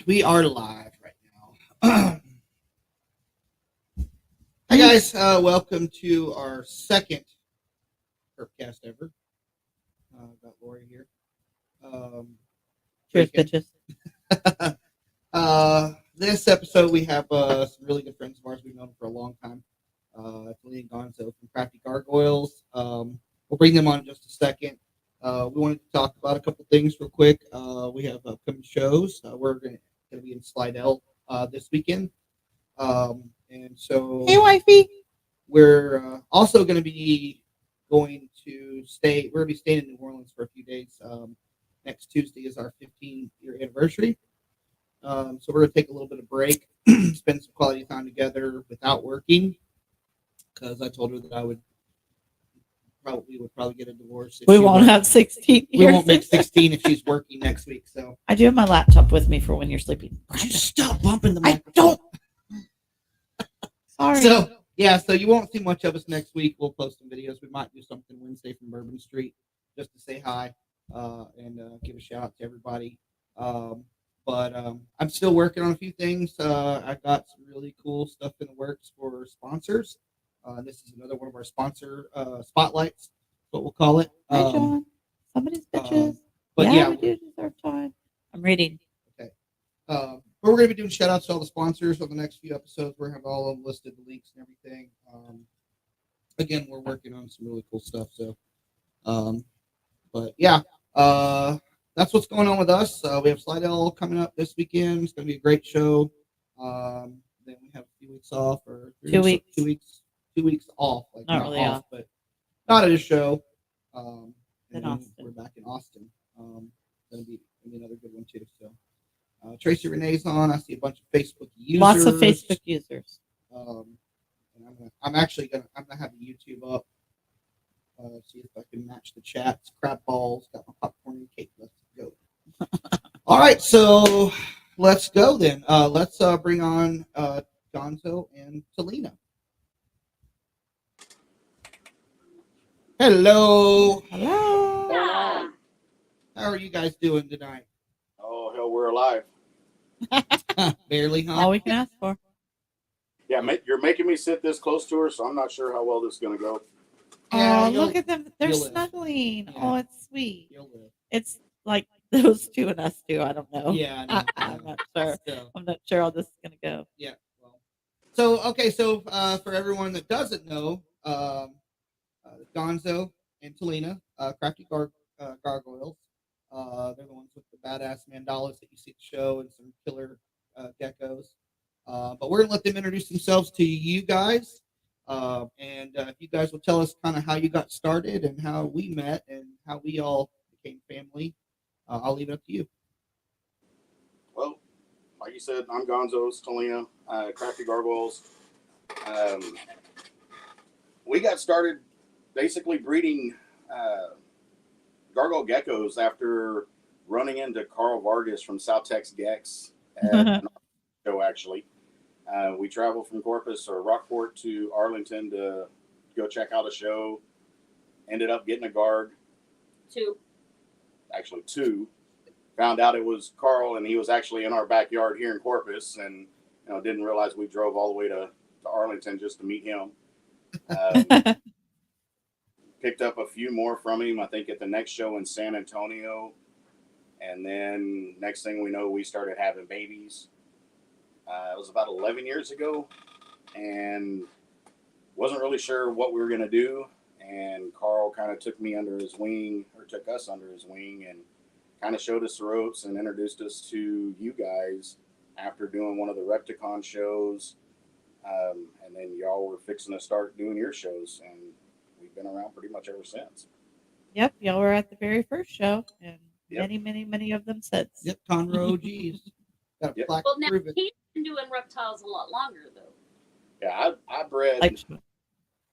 We are live right now. Hi guys, welcome to our second HERPCast ever. Got Lori here. Cheers, bitches. This episode we have some really good friends of ours we've known for a long time. Talena and Gonzo from Crafty Gargoyles. We'll bring them on in just a second. We wanted to talk about a couple things real quick. We have upcoming shows. We're going to be in Slidell this weekend. And so Hey, wifey. we're also going to be going to stay. We're going to be staying in New Orleans for a few days. Next Tuesday is our 15-year anniversary. So we're going to take a little bit of break, spend some quality time together without working, because I told her that we would probably get a divorce. We won't have 16 years. We won't make 16 if she's working next week. So I do have my laptop with me for when you're sleeping. just stop bumping the I microphone. don't. Sorry. So you won't see much of us next week. We'll post some videos. We might do something Wednesday from Bourbon Street just to say hi and give a shout out to everybody. But I'm still working on a few things. I've got some really cool stuff in the works for sponsors. This is another one of our sponsor spotlights, what we'll call it. Hi, John. Somebody's bitches. But we do deserve time. I'm reading. Okay. But we're going to be doing shout outs to all the sponsors on the next few episodes. We're going to have all of them listed, the links and everything. Again, we're working on some really cool stuff. So, but yeah, that's what's going on with us. We have Slidell coming up this weekend. It's going to be a great show. Then we have a few weeks off, or 2 weeks. 2 weeks off, like not really off, but not at a show. In and Austin. We're back in Austin. Gonna be another good one too. So Tracy Renee's on. I see a bunch of Facebook users. Lots of Facebook users. And I'm gonna have the YouTube up. See if I can match the chats. Crab balls. Got my popcorn and cake. Let's go. All right, so let's go then. Let's bring on Gonzo and Talena. Hello. Hello. Yeah. How are you guys doing tonight? Oh, hell, we're alive. Barely, huh? All we can ask for. Yeah, you're making me sit this close to her, so I'm not sure how well this is going to go. Yeah, Oh, look at them. They're you'll live. snuggling. Yeah. Oh, it's sweet. You'll live. It's like those two and us two. I don't know. Yeah, I know. I'm not sure. So, I'm not sure how this is going to go. yeah. Well, so for everyone that doesn't know, Gonzo and Talena, Crafty Gargoyles. They're the ones with the badass mandalas that you see at the show and some killer geckos. But we're going to let them introduce themselves to you guys. And if you guys will tell us kind of how you got started and how we met and how we all became family, I'll leave it up to you. Well, like you said, I'm Gonzo, it's Talena, Crafty Gargoyles. We got started basically breeding gargoyle geckos after running into Carl Vargas from South Tex Gex at an show, actually. We traveled from Corpus or Rockport to Arlington to go check out a show. Ended up getting a guard. Two. Found out it was Carl, and he was actually in our backyard here in Corpus, and didn't realize we drove all the way to Arlington just to meet him. Picked up a few more from him, I think, at the next show in San Antonio. And then next thing we know, we started having babies. It was about 11 years ago, and wasn't really sure what we were going to do. And Carl kind of took us under his wing, and kind of showed us the ropes and introduced us to you guys after doing one of the Repticon shows. And then y'all were fixing to start doing your shows, and we've been around pretty much ever since. Yep, y'all were at the very first show, and many of them since. Yep, Conroe, geez. Got a plaque Well, now to prove it. he's been doing reptiles a lot longer, though. Yeah, I bred Like,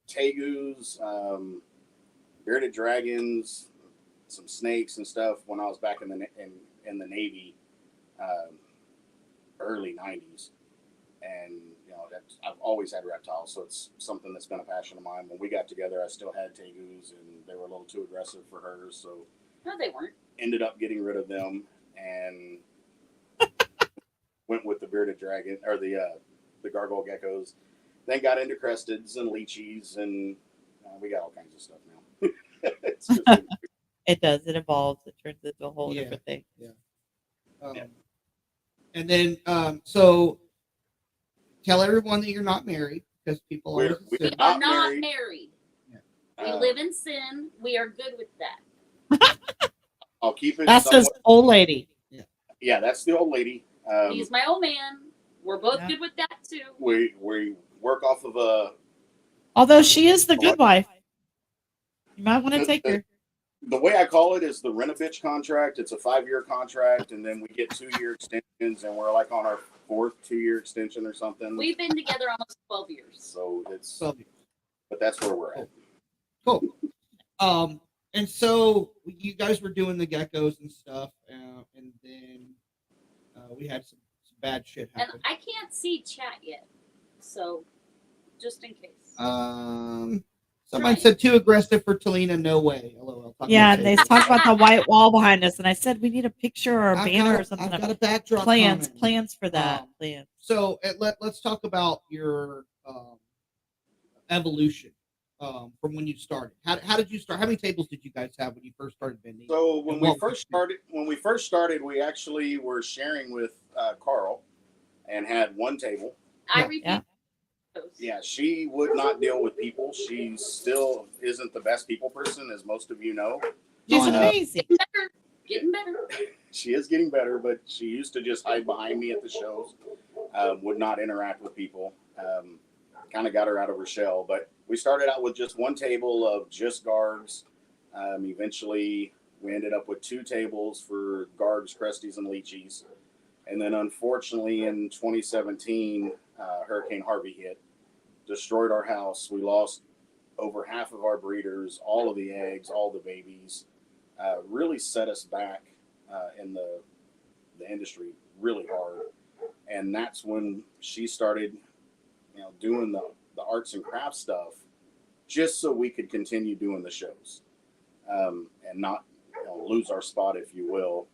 tegus, bearded dragons, some snakes and stuff when I was back in the Navy, early 90s. And I've always had reptiles, so it's something that's been a passion of mine. When we got together, I still had tegus, and they were a little too aggressive for her, so No, they weren't. ended up getting rid of them and went with the bearded dragon or the gargoyle geckos. Then got into cresteds and leechies, and we got all kinds of stuff now. It's just, It does. It evolves. It turns into a whole Yeah. different thing. And then, so tell everyone that you're not married because people always we're We assume. are not not married. married. Yeah. We Uh, live in sin. We are good with that. I'll keep it. That's this somewhat, old lady. yeah, that's the old lady. He's my old man. We're both Yeah. good with that too. We work off of a. Although she is the good wife. You might want to The- take the- her. The way I call it is the rent-a-bitch contract. It's a 5-year contract, and then we get 2-year extensions, and we're like on our 4th 2-year extension or something. We've been together almost 12 years. So it's, So, but that's where we're at. cool. And so you guys were doing the geckos and stuff, and then we had some bad shit And happen. I can't see chat yet. So just in case. Someone said too aggressive for Talena. No way. LOL. Talking Yeah, about and they tables. talk about the white wall behind us, and I said we need a picture or a I've banner got or something. I've got a backdrop. Plans comment. for that. Um, Plans. So let's talk about your evolution from when you started. How did you start? How many tables did you guys have when you first started vending? So when And we what first was it? started, we actually were sharing with Carl, and had one table. I Yeah. repeat Yeah. those. Yeah, she would not deal with people. She still isn't the best people person, as most of you know. She's I know. amazing. Better. Getting better. She is getting better, but she used to just hide behind me at the shows. Would not interact with people. Kind of got her out of her shell. But we started out with just one table of just Gargs. Eventually, we ended up with 2 tables for Gargs, Cresties, and Leechies. And then, unfortunately, in 2017, Hurricane Harvey hit, destroyed our house. We lost over half of our breeders, all of the eggs, all the babies. Really set us back in the industry really hard. And that's when she started, doing the arts and crafts stuff, just so we could continue doing the shows, and not lose our spot, if you will.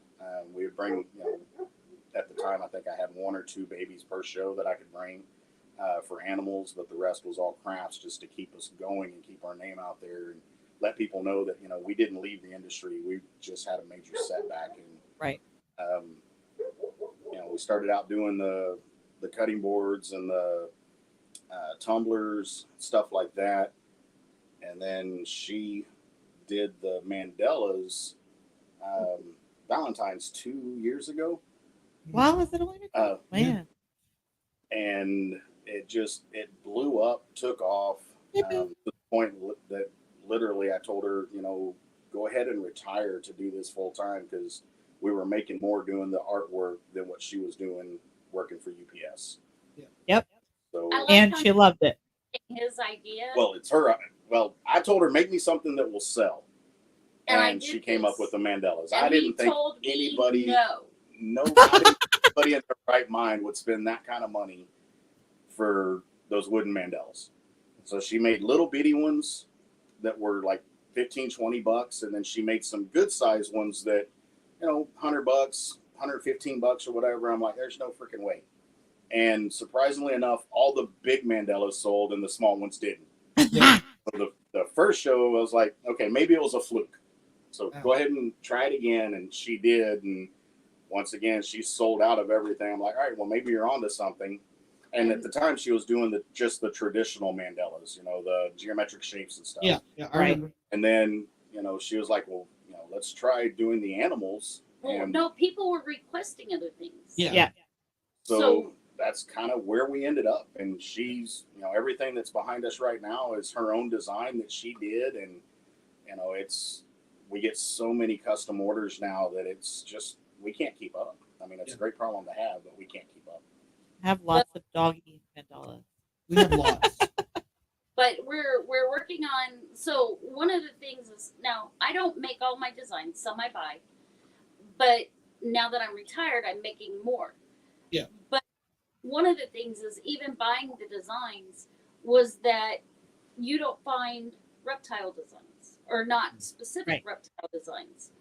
We would bring, at the time, I think I had 1 or 2 babies per show that I could bring for animals, but the rest was all crafts, just to keep us going and keep our name out there and let people know that we didn't leave the industry. We just had a major setback, and Right. we started out doing the cutting boards and the tumblers, stuff like that, and then she did the Mandelas Valentine's 2 years ago. Wow, is it only? Man. And it blew up, took off, to the point that literally I told her, go ahead and retire to do this full time, because we were making more doing the artwork than what she was doing working for UPS. Yeah. Yep. So, I love And she loved it. his idea. well, it's her. Well, I told her, make me something that will sell. And I And did she came this. up with the Mandelas. And I didn't he think told me anybody, no. anybody in their right mind would spend that kind of money for those wooden Mandelas. So she made little bitty ones that were like $15-$20, and then she made some good sized ones that, $100, $115 or whatever. I'm like, there's no freaking way. And surprisingly enough, all the big Mandelas sold and the small ones didn't. Yeah. So the first show, I was like, okay, maybe it was a fluke. So go ahead and try it again. And she did. And once again, she sold out of everything. I'm like, all right, well, maybe you're onto something. And at the time, she was doing just the traditional Mandelas, the geometric shapes and stuff. Yeah, I Right. remember. And then, she was like, well, let's try doing the animals. Well, And no, people were requesting other things. Yeah. Yeah. so that's kind of where we ended up. And she's, everything that's behind us right now is her own design that she did. And, we get so many custom orders now that it's just, we can't keep up. I mean, it's a great problem to have, but we can't keep up. I have lots of doggy mandalas. We have lots. But we're working on. So one of the things is, now I don't make all my designs. Some I buy, but now that I'm retired, I'm making more. Yeah. But one of the things is, even buying the designs, was that you don't find reptile designs, or not specific Right. reptile designs.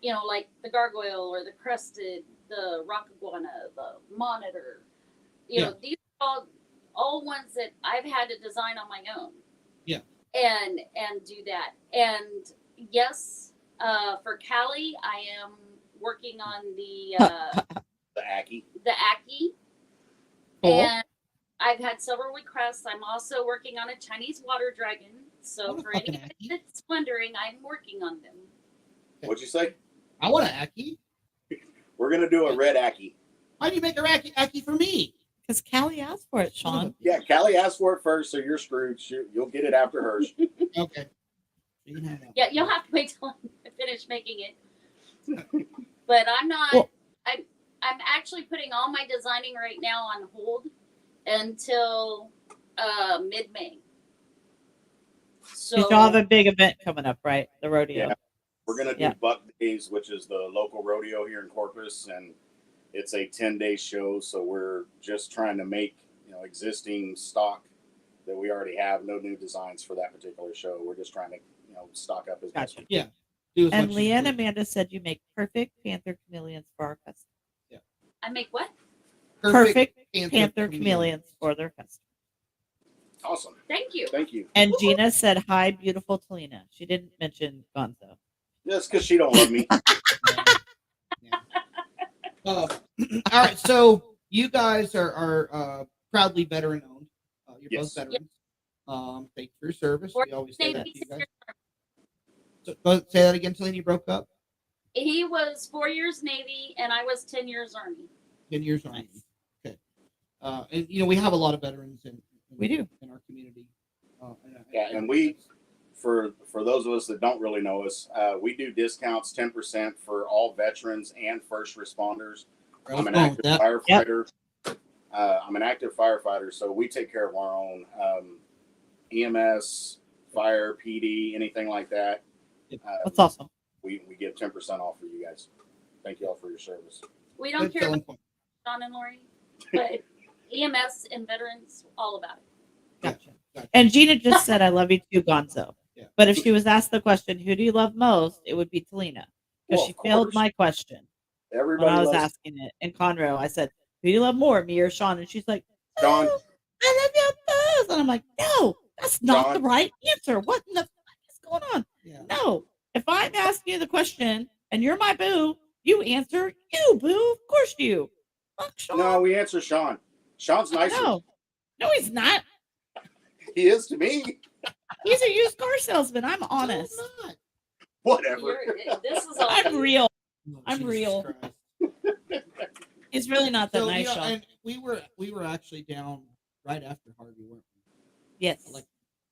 you know, like the gargoyle or the crested, the rock iguana, the monitor. You know, these are all ones that I've had to design on my own. Yeah. And do that. And yes, for Callie, I am working on The Aki. the Aki. Cool. And I've had several requests. I'm also working on a Chinese water dragon. So What a for fucking anybody Aki. that's wondering, I'm working on them. What'd you say? I want an Aki. We're gonna do a red Aki. Why do you make a Aki for me? Because Callie asked for it, Sean. Yeah, Callie asked for it first, so you're screwed. You'll get it after hers. Okay. You can have that. Yeah, you'll have to wait till I finish making it. But I'm not. Well- I'm actually putting all my designing right now on hold until mid-May. So Because y'all have a big event coming up, right? The rodeo. Yeah. We're gonna do Yeah. Buck Days, which is the local rodeo here in Corpus, and it's a 10-day show. So we're just trying to make existing stock that we already have. No new designs for that particular show. We're just trying to stock up as best Gotcha. we Yeah. can. Do as And much as you Leanne can. Amanda said you make perfect panther chameleons for our customers. I make what? Perfect panther chameleons for their customers. Awesome. Thank you. Thank you. And Gina said, "Hi, beautiful Talena." She didn't mention Gonzo. That's because she don't love me. All right, so you guys are proudly veteran owned. You're Yes. both veterans. Thank you for your service. We always say that to you guys. So, say that again, Talene. You broke up. He was 4 years Navy, and I was 10 years Army. 10 years on. Nice. Okay. And we have a lot of veterans We do. in our community. Yeah, and we, for those of us that don't really know us, we do discounts 10% for all veterans and first responders. I'm an active firefighter. I'm an active firefighter, so we take care of our own EMS, fire, PD, anything like that. That's awesome. We give 10% off for you guys. Thank you all for your service. We don't Good care selling about point. Sean and Lori, but EMS and veterans, all about it. Gotcha. Gotcha. And Gina just said, "I love you too, Gonzo." Yeah. But if she was asked the question, "Who do you love most?" it would be Talena, because Well, she of failed course. my question Everybody when I was loves asking it in Conroe. I said, "Who do you love more, me or Sean?" And she's like, Sean. "Oh, I love you both." And I'm like, "No, that's not Sean. the right answer. What in the fuck is going on?" Yeah. No, if I'm asking you the question and you're my boo, you answer you, boo. Of course you. Fuck Sean. No, we answer Sean. Sean's nicer. No, he's not. He is to me. He's a used car salesman. I'm honest. No, I'm not. Whatever. This is all. I'm real. Oh, I'm Jesus real. Christ. He's really not that So, nice, Sean. and we were actually down right after Harvey, weren't we? Yes. Like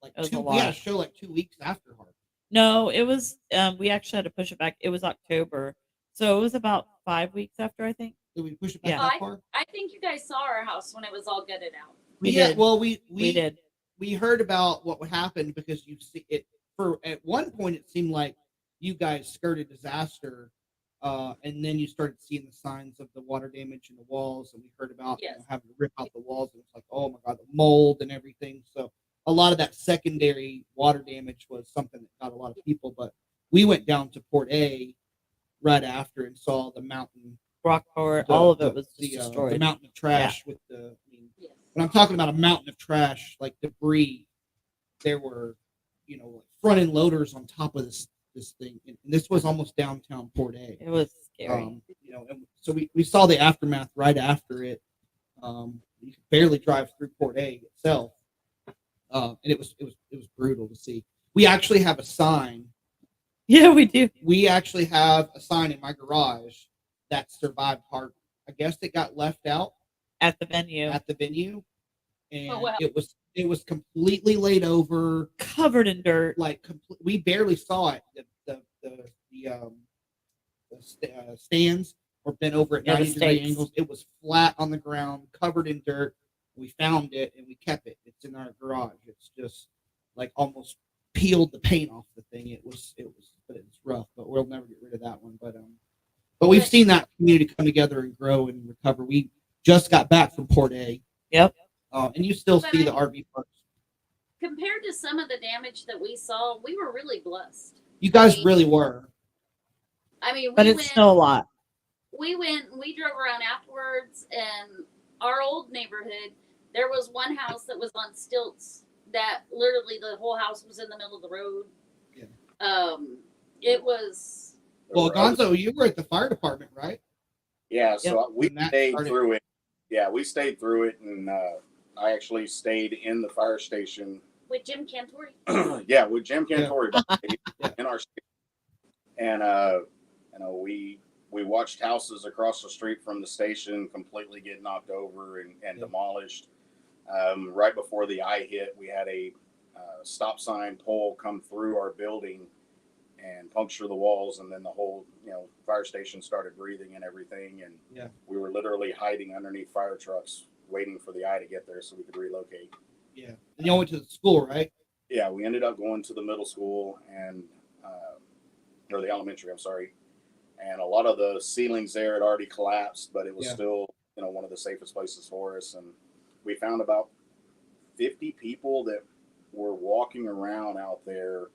It was a we had a lot. show like 2 weeks after Harvey. No, it was. We actually had to push it back. It was October, so it was about 5 weeks after, I think. Did we push it back Yeah. that far? I think you guys saw our house when it was all gutted out. We Yeah, did. well, We did. we heard about what happened because you see it for at one point it seemed like you guys skirted disaster, and then you started seeing the signs of the water damage in the walls, and we heard about Yes. having to rip out the walls, and it's like, oh my god, the mold and everything. So a lot of that secondary water damage was something that got a lot of people. But we went down to Port A right after and saw the mountain, Rockport, the- all of the- it was just the destroyed. mountain of trash with the. I mean, Yes. when I'm talking about a mountain of trash, like debris, there were, like front end loaders on top of this thing, and this was almost downtown Port A. It was scary. And so we saw the aftermath right after it. You could barely drive through Port A itself, and it was brutal to see. We actually have a sign. Yeah, we do. We actually have a sign in my garage that survived Harvey. I guess it got left out At the venue, at the venue, and Oh, wow. it was completely laid over, covered in dirt. like we barely saw it. The stands were bent over at Yeah, the 90-degree stakes. angles. It was flat on the ground, covered in dirt. We found it and we kept it. It's in our garage. It's just like almost peeled the paint off the thing. But it's rough. But we'll never get rid of that one. But we've seen that community come together and grow and recover. We just got back from Port A. Yep. And you still But see the RV parks. Compared to some of the damage that we saw, we were really blessed. You guys really were. I mean, But it's still a lot. we drove around afterwards, and our old neighborhood, there was one house that was on stilts that literally the whole house was in the middle of the road. Yeah. It was. Well, Gonzo, you were at the fire department, right? Yeah, so we When that stayed started. through it. Yeah, we stayed through it, and I actually stayed in the fire station. With Jim Cantori. Yeah, with Jim Cantori Yeah. in our station. And we watched houses across the street from the station completely get knocked over and demolished. Right before the eye hit, we had a stop sign pole come through our building and puncture the walls, and then the whole fire station started breathing and everything, and we were literally hiding underneath fire trucks waiting for the eye to get there so we could relocate. Yeah. And you went to the school, right? Yeah, we ended up going to the middle school or the elementary, I'm sorry, and a lot of the ceilings there had already collapsed, but it was still one of the safest places for us. And we found about 50 people that were walking around out there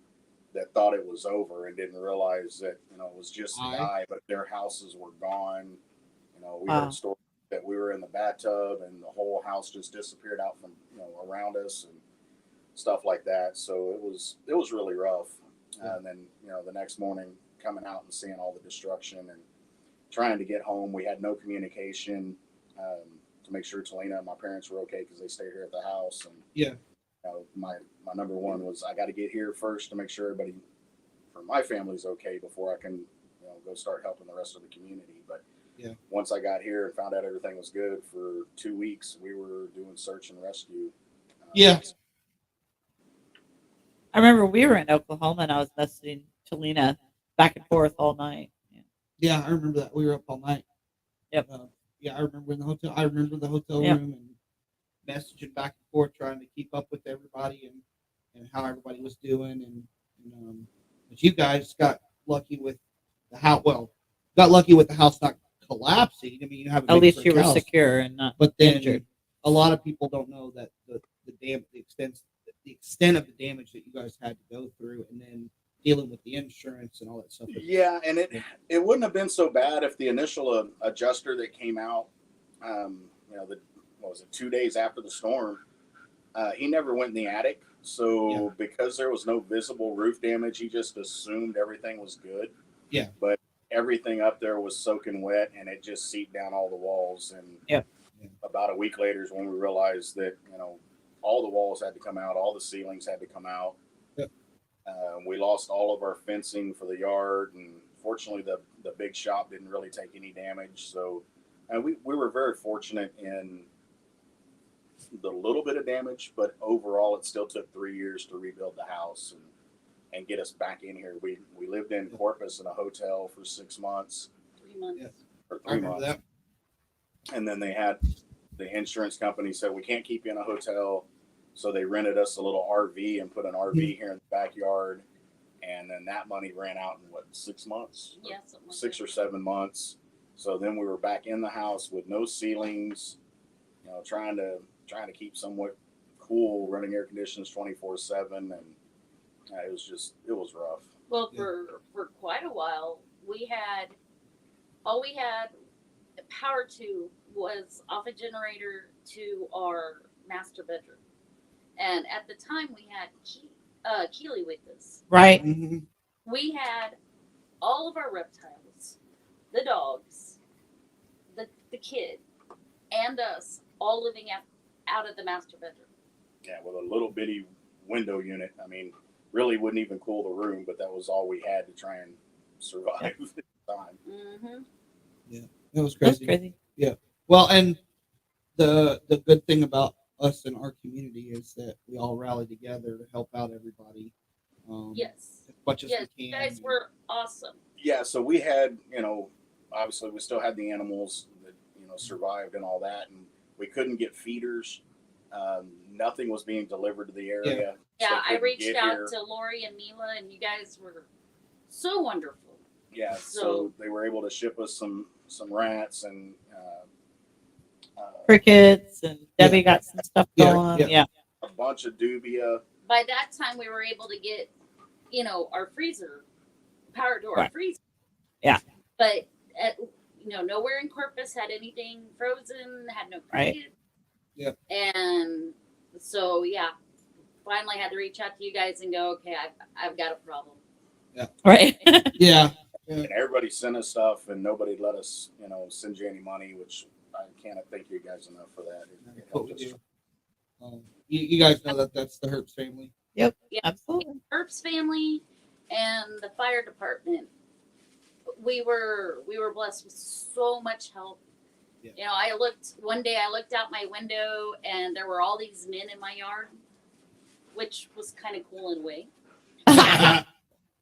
that thought it was over and didn't realize that it was just the eye, but their houses were gone. We heard stories that we were in the bathtub and the whole house just disappeared out from around us and stuff like that. So it was really rough. And then the next morning coming out and seeing all the destruction and trying to get home, we had no communication to make sure Talena and my parents were okay because they stayed here at the house. And my number one was I got to get here first to make sure everybody for my family's okay before I can go start helping the rest of the community. But once I got here and found out everything was good, for 2 weeks we were doing search and rescue. I remember we were in Oklahoma and I was messaging Talena back and forth all night. Yeah, I remember that. We were up all night. Yep. I remember in the hotel. I remember the hotel room and messaging back and forth, trying to keep up with everybody and how everybody was doing. And but you guys got lucky with the house. Well, got lucky with the house not collapsing. I mean, you have at least you were secure and not injured. A lot of people don't know that the extent of the damage that you guys had to go through, and then dealing with the insurance and all that stuff. Yeah, and it wouldn't have been so bad if the initial adjuster that came out, what was it, 2 days after the storm, he never went in the attic. So because there was no visible roof damage, he just assumed everything was good. Yeah. But everything up there was soaking wet, and it just seeped down all the walls. And about a week later is when we realized that all the walls had to come out, all the ceilings had to come out. We lost all of our fencing for the yard, and fortunately the big shop didn't really take any damage. So we were very fortunate in the little bit of damage, but overall it still took 3 years to rebuild the house and get us back in here. We lived in Corpus in a hotel for 6 months. 3 months. Yes. Or I 3 remember months. that. And then they had the insurance company said, we can't keep you in a hotel. So they rented us a little RV and put an RV here in the backyard. And then that money ran out in 6 months? Yeah, something like 6 that. or 7 months. So then we were back in the house with no ceilings, trying to keep somewhat cool, running air conditioners 24/7. And it was rough. Well, for quite a while, all we had power to was off a generator to our master bedroom. And at the time, we had Keely with us. Right. Mm-hmm. We had all of our reptiles, the dogs, the kid, and us all living out of the master bedroom. Yeah, with a little bitty window unit. I mean, really wouldn't even cool the room, but that was all we had to try and survive at the time. Mm-hmm. Yeah, it was crazy. That's crazy. Yeah. Well, and the good thing about us in our community is that we all rally together to help out everybody. Yes. As much as Yes, we you can. guys were awesome. Yeah, so we had, obviously we still had the animals that, survived and all that, and we couldn't get feeders. Nothing was being delivered to the area. Yeah, so I couldn't reached get out here. to Lori and Mila, and you guys were so wonderful. Yeah, so they were able to ship us some rats and Crickets and Debbie got some stuff Yeah, going. yeah. a bunch of dubia. By that time, we were able to get, our freezer, power to our Right. freezer. Yeah. But nowhere in Corpus had anything frozen, had no Right. crickets. Yep. And so finally had to reach out to you guys and go, okay, I've got a problem. Right. Yeah. And everybody sent us stuff, and nobody let us, send you any money, which I can't thank you guys enough for that. It What we helped us. do. You guys know that's the Herps family. Yep. Yeah. Absolutely. Herb's family and the fire department. We were blessed with so much help. Yeah. I looked out my window and there were all these men in my yard, which was kind of cool in a way.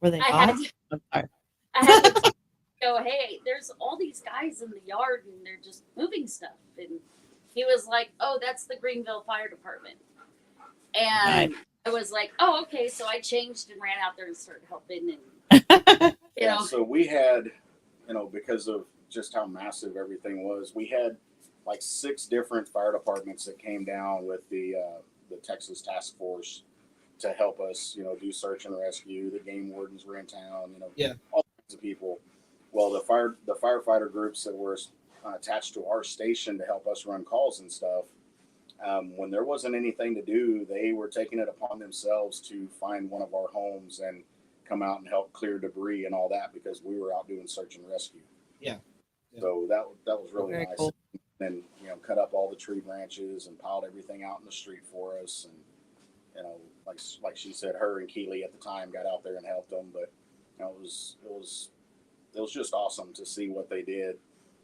Were they I hot? had to- I'm sorry. I had to go, hey, there's all these guys in the yard and they're just moving stuff. And he was like, oh, that's the Greenville Fire Department. And I was like, oh, okay. So I changed and ran out there and started helping. And, Yeah, so we had, because of just how massive everything was, we had like 6 different fire departments that came down with the Texas Task Force to help us, do search and rescue. The game wardens were in town, Yeah. all kinds of people. Well, the firefighter groups that were attached to our station to help us run calls and stuff, when there wasn't anything to do, they were taking it upon themselves to find one of our homes and come out and help clear debris and all that because we were out doing search and rescue. Yeah. So that was really Very nice. cool. And cut up all the tree branches and piled everything out in the street for us. And like she said, her and Keeley at the time got out there and helped them. But it was just awesome to see what they did.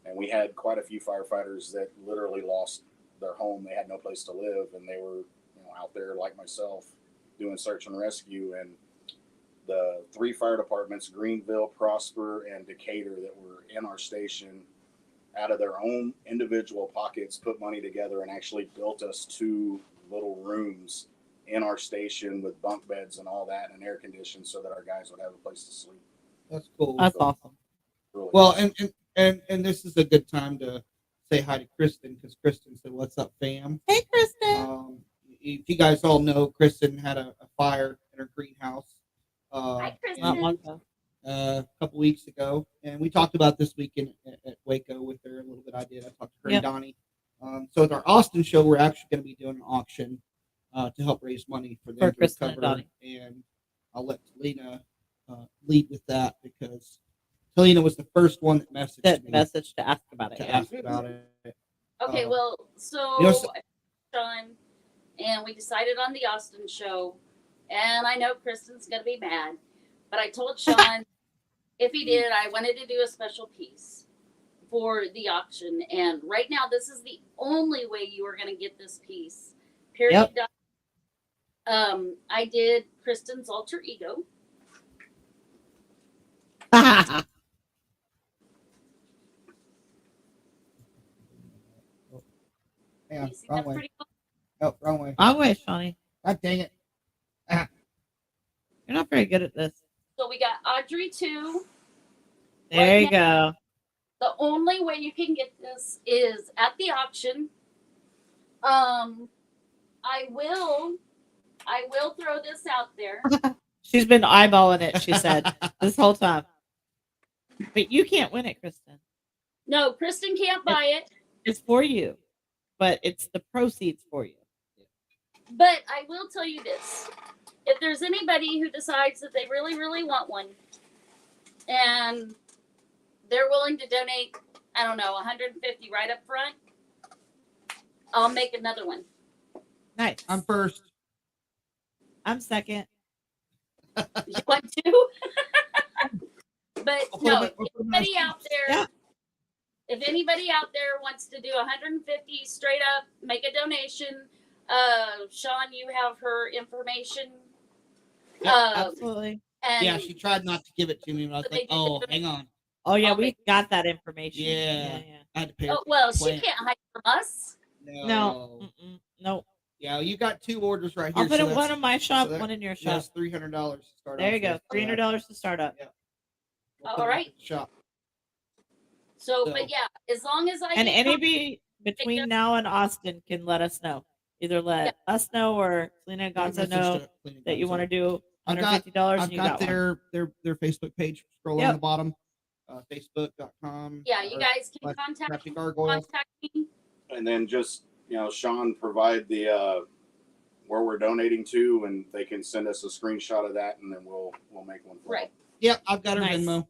And we had quite a few firefighters that literally lost their home. They had no place to live, and they were out there like myself doing search and rescue. And the 3 fire departments, Greenville, Prosper, and Decatur, that were in our station, out of their own individual pockets, put money together and actually built us 2 little rooms in our station with bunk beds and all that and air conditioned so that our guys would have a place to sleep. That's cool. That's awesome. Really Well, nice. and this is a good time to say hi to Kristen because Kristen said, "What's up, fam?" Hey, Kristen. If you guys all know, Kristen had a fire in her greenhouse. Hi, Kristen. Not long ago. A couple weeks ago, and we talked about this weekend at Waco with her a little bit. I talked to her Yep. and Donnie. So with our Austin show, we're actually going to be doing an auction to help raise money for them For to Kristen and recover. Donnie. And I'll let Talena lead with that because Talena was the first one that messaged That me message to ask about it. to Yeah. ask about it. Okay, well, so Sean, and we decided on the Austin show, and I know Kristen's gonna be mad, but I told Sean if he did, I wanted to do a special piece for the auction, and right now this is the only way you are gonna get this piece. Period. Yep. I did Kristen's alter ego. Yeah, You see wrong that way. pretty cool? Oh, wrong way. Wrong way, Shawnee. God dang it. You're not very good at this. So we got Audrey 2. There you Right go. The only way you can get this is at the auction. I will throw this out there. She's been eyeballing it, she said, this whole time. But you can't win it, Kristen. No, Kristen can't buy it, It's for you, but it's the proceeds for you. but I will tell you this. If there's anybody who decides that they really, really want one and they're willing to donate, I don't know, 150 right up front, I'll make another one. Nice. I'm first. I'm second. You want to? But I'll put no, them- if anybody out there, Yeah. if anybody out there wants to do 150 straight up, make a donation. Sean, you have her information. Absolutely. And Yeah, she tried not to give it to me, but I was But like, they did "Oh, it. hang on, Oh, yeah, Okay. we got that information. Yeah. I had to pay." her oh, well, she plant. can't hide from us. No. Mm-mm. No. Yeah, you got 2 orders right here. I'll put so it one that's- in my shop, so that- one in your yeah, shop. that's $300 to start There off you go. with. $300 to start up. Yeah. All put it right. at the shop. So, So- but yeah, as long as I And get anybody between now and Austin can let us know. Either let us know or Talena and Gonzo Message know to Talena that you Gonzo. want to do I've got- $150 I've and you got got one. their Facebook page scrolling Yep. on the bottom. Facebook.com. Yeah, you guys can Crafty Gargoyles. contact me. And then just, Sean provide the where we're donating to, and they can send us a screenshot of that, and then we'll make one for Right. Yep, I've got her Nice. Venmo.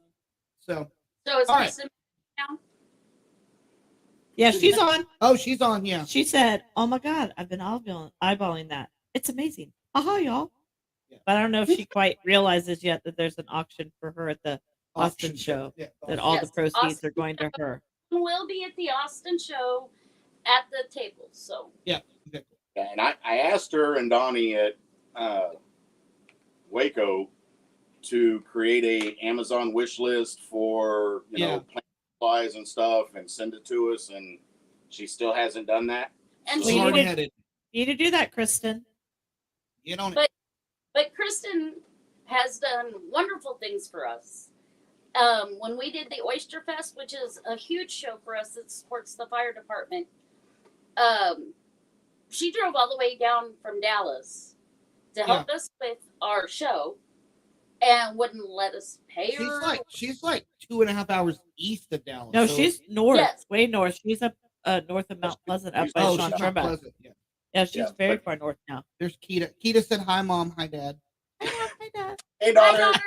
So So it's All right. now. Yeah, she's on. oh, she's on. Yeah. She said, "Oh my God, I've been eyeballing that. It's amazing. Aha, y'all." Yeah. But I don't know if she quite realizes yet that there's an auction for her at the Austin Auction show. Yeah. That all the Yes, proceeds Austin are going to her. We'll be at the Austin show at the table. So Okay. Yeah, and I asked her and Donnie at Waco to create a Amazon wish list for plant supplies and stuff and send it to us, and she still hasn't done that. and We she need would, Hard-headed. You need to do that, Kristen. Get on it. but Kristen has done wonderful things for us. When we did the Oyster Fest, which is a huge show for us that supports the fire department, she drove all the way down from Dallas to help us with our show and wouldn't let us pay her. She's like 2.5 hours east of Dallas. No, so- she's north, Yes. way north. She's up north of Mount Pleasant, up by Oh, Sean she's not Trumbull. Pleasant. Yeah. Yeah, she's Yeah, very but- far north now. There's Keita. Keita said, "Hi, Mom. Hi, Dad." Hi, Dad. Hey, Hi, daughter.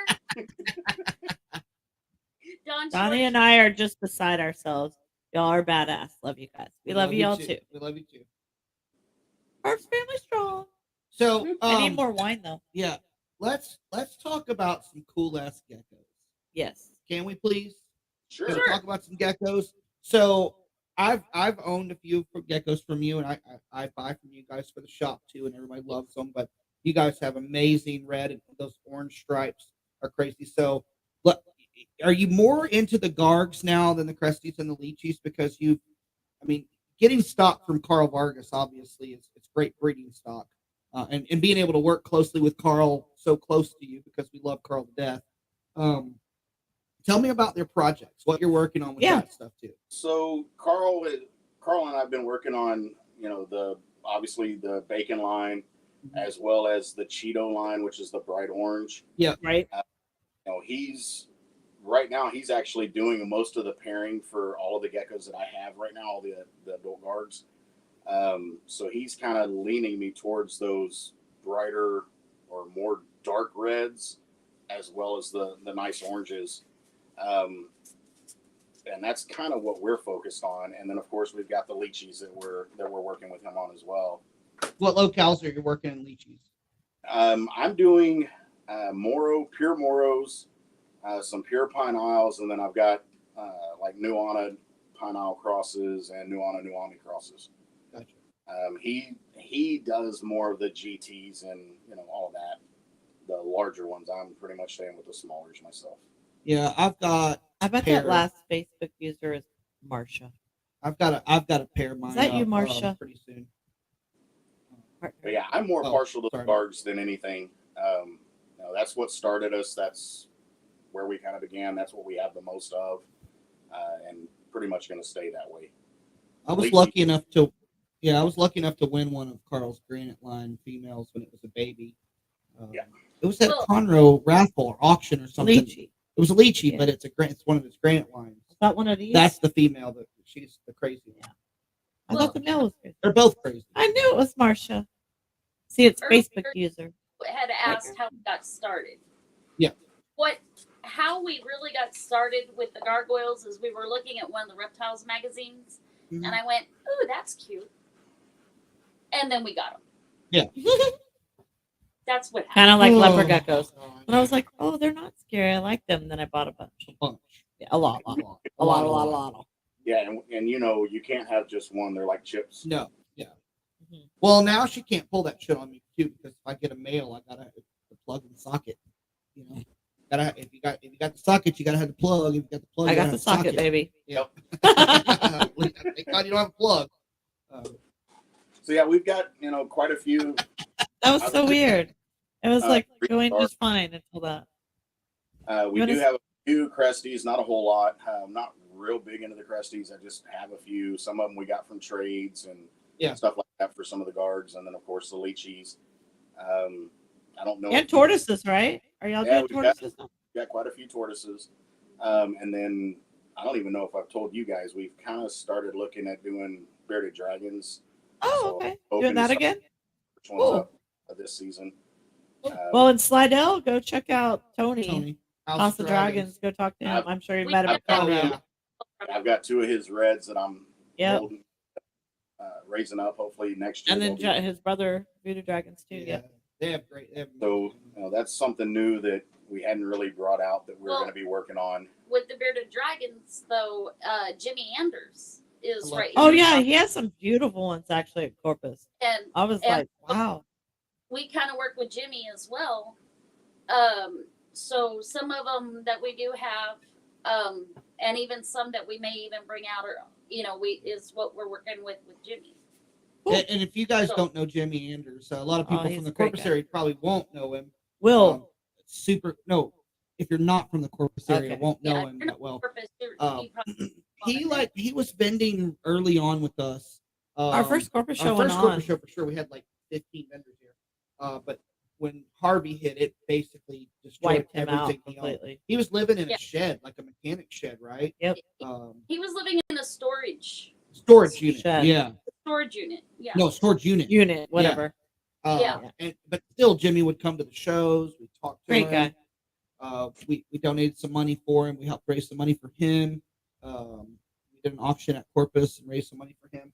Don Donnie George. and I are just beside ourselves. Y'all are badass. Love you guys. We love you all too. We love you too. Our family strong. So I need more wine though. Yeah, let's talk about some cool ass geckos. Yes. Can we please? Sure. Can we talk about some geckos? So I've owned a few geckos from you, and I buy from you guys for the shop too, and everybody loves them. But you guys have amazing red, and those orange stripes are crazy. So, look, are you more into the Gargs now than the Cresties and the Leachies? Because getting stock from Carl Vargas obviously it's great breeding stock, and being able to work closely with Carl, so close to you because we love Carl to death. Tell me about their projects, what you're working on with that stuff too. So Carl and I've been working on, obviously the bacon line, as well as the Cheeto line, which is the bright orange. Yeah. Right. He's actually doing most of the pairing for all of the geckos that I have right now, all the adult Gargs. So he's kind of leaning me towards those brighter or more dark reds, as well as the nice oranges. And that's kind of what we're focused on. And then of course we've got the Leachies that we're working with him on as well. What locales are you working in Leachies? I'm doing pure Moros, some pure Pine Isles, and then I've got like Nuana Pine Isle crosses and Nuana Nuami crosses. Gotcha. He does more of the GTs and all that, the larger ones. I'm pretty much staying with the smallers myself. Yeah, I've got. I bet pair. that last Facebook user is Marsha. I've got a pair of mine. Is that you, up, Marcia? Pretty soon. But yeah, I'm more partial to the sorry. Gargs than anything. That's what started us. That's where we kind of began. That's what we have the most of, and pretty much going to stay that way. I was lucky enough to win one of Carl's Granite Line females when it was a baby. It was at Conroe raffle or auction or something. Leachy. It was a Leachy, but it's one of his Granite Lines. Is that one of these? That's the female that she's the crazy one. I thought the male was crazy. They're both crazy. I knew it was Marsha. See, it's Earlier- Facebook user. Had asked how we got started. Yeah. How we really got started with the gargoyles is we were looking at one of the reptiles magazines, Mhm. and I went, "Ooh, that's cute," and then we got them. Yeah. That's what Kind happened. of like Oh, leopard geckos. God. And I was like, oh, they're not scary. I like them. Then I bought a bunch. A bunch. Yeah, a lot. A lot. Yeah, and you can't have just one. They're like chips. No. Yeah. Mhm. Well, now she can't pull that shit on me too because if I get a male, I gotta have the plug and socket. If you got the socket, you gotta have the plug. If you got the plug, I you got gotta the have socket, baby. Yep. Thank God you don't have a plug. So yeah, we've got quite a few. That was so weird. It was like pretty going dark. just fine until that. We You do wanna- have a few Cresties, not a whole lot. I'm not real big into the Cresties. I just have a few. Some of them we got from trades and stuff like that for some of the Gargs, and then of course the Leachies. I don't know. And tortoises, right? Are y'all Yeah, doing we got- tortoises now? Got quite a few tortoises. And then I don't even know if I've told you guys, we've kind of started looking at doing bearded dragons. Oh, So okay. hoping Doing to that start again? which one's Cool. up this season. Well, in Slidell, go check out Tony. Tony. House of Dragons. Go talk to him. I've- I'm sure you've we met him have- at Oh, Conroe. yeah. I've got 2 of his reds that I'm Yep. holding, raising up hopefully next year. And then they'll be- his brother, Voodoo Dragons, too. Yeah. Yep. They have great. They have so that's something new that we hadn't really brought out that we're Well- going to be working on. With the bearded dragons, though, Jimmy Anders is I love right. Oh, here. yeah. He has some beautiful ones, actually, at Corpus. And I was And- like, wow. we kind of work with Jimmy as well. So some of them that we do have, and even some that we may even bring out, or is what we're working with Jimmy. And if you guys So- don't know Jimmy Anders, a lot of Oh, people he's from the a great Corpus guy. area probably won't know him. Will. If you're not from the Corpus area, Okay. won't know Yeah, him you're not that well. Purpose, Um, you probably He was vending early on with us. Our first Corpus show our went first on. Corpus show for sure. We had like 15 vendors here. But when Harvey hit, it basically destroyed Wiped him out everything he owned. completely. He was living in Yeah. a shed, like a mechanic shed, right? Yep. He was living in a storage Storage unit. Shed. Yeah. unit. Yeah. No, storage unit. Unit, whatever. Yeah. But still, Jimmy would come to the shows. We talked to Great him. guy. We donated some money for him. We helped raise some money for him. We did an auction at Corpus and raised some money for him,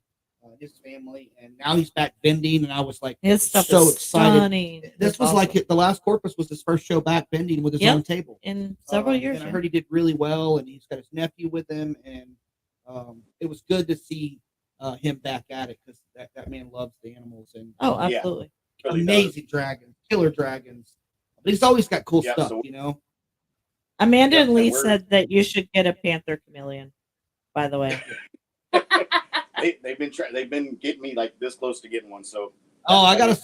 his family, and now he's back vending. And I was like, His stuff so is excited. stunning. This It's was awesome. like the last Corpus was his first show back vending with his Yep. own table. In several years. And I yeah. heard he did really well, and he's got his nephew with him, and it was good to see him back at it because that man loves the animals and Oh, Yeah. absolutely. Really amazing dragons, killer dragons. But he's always got cool Yeah, stuff, so- you know. Amanda Yep, and and Lee we're- said that you should get a panther chameleon, by the way. They've been getting me like this close to getting one. So Oh, I got a If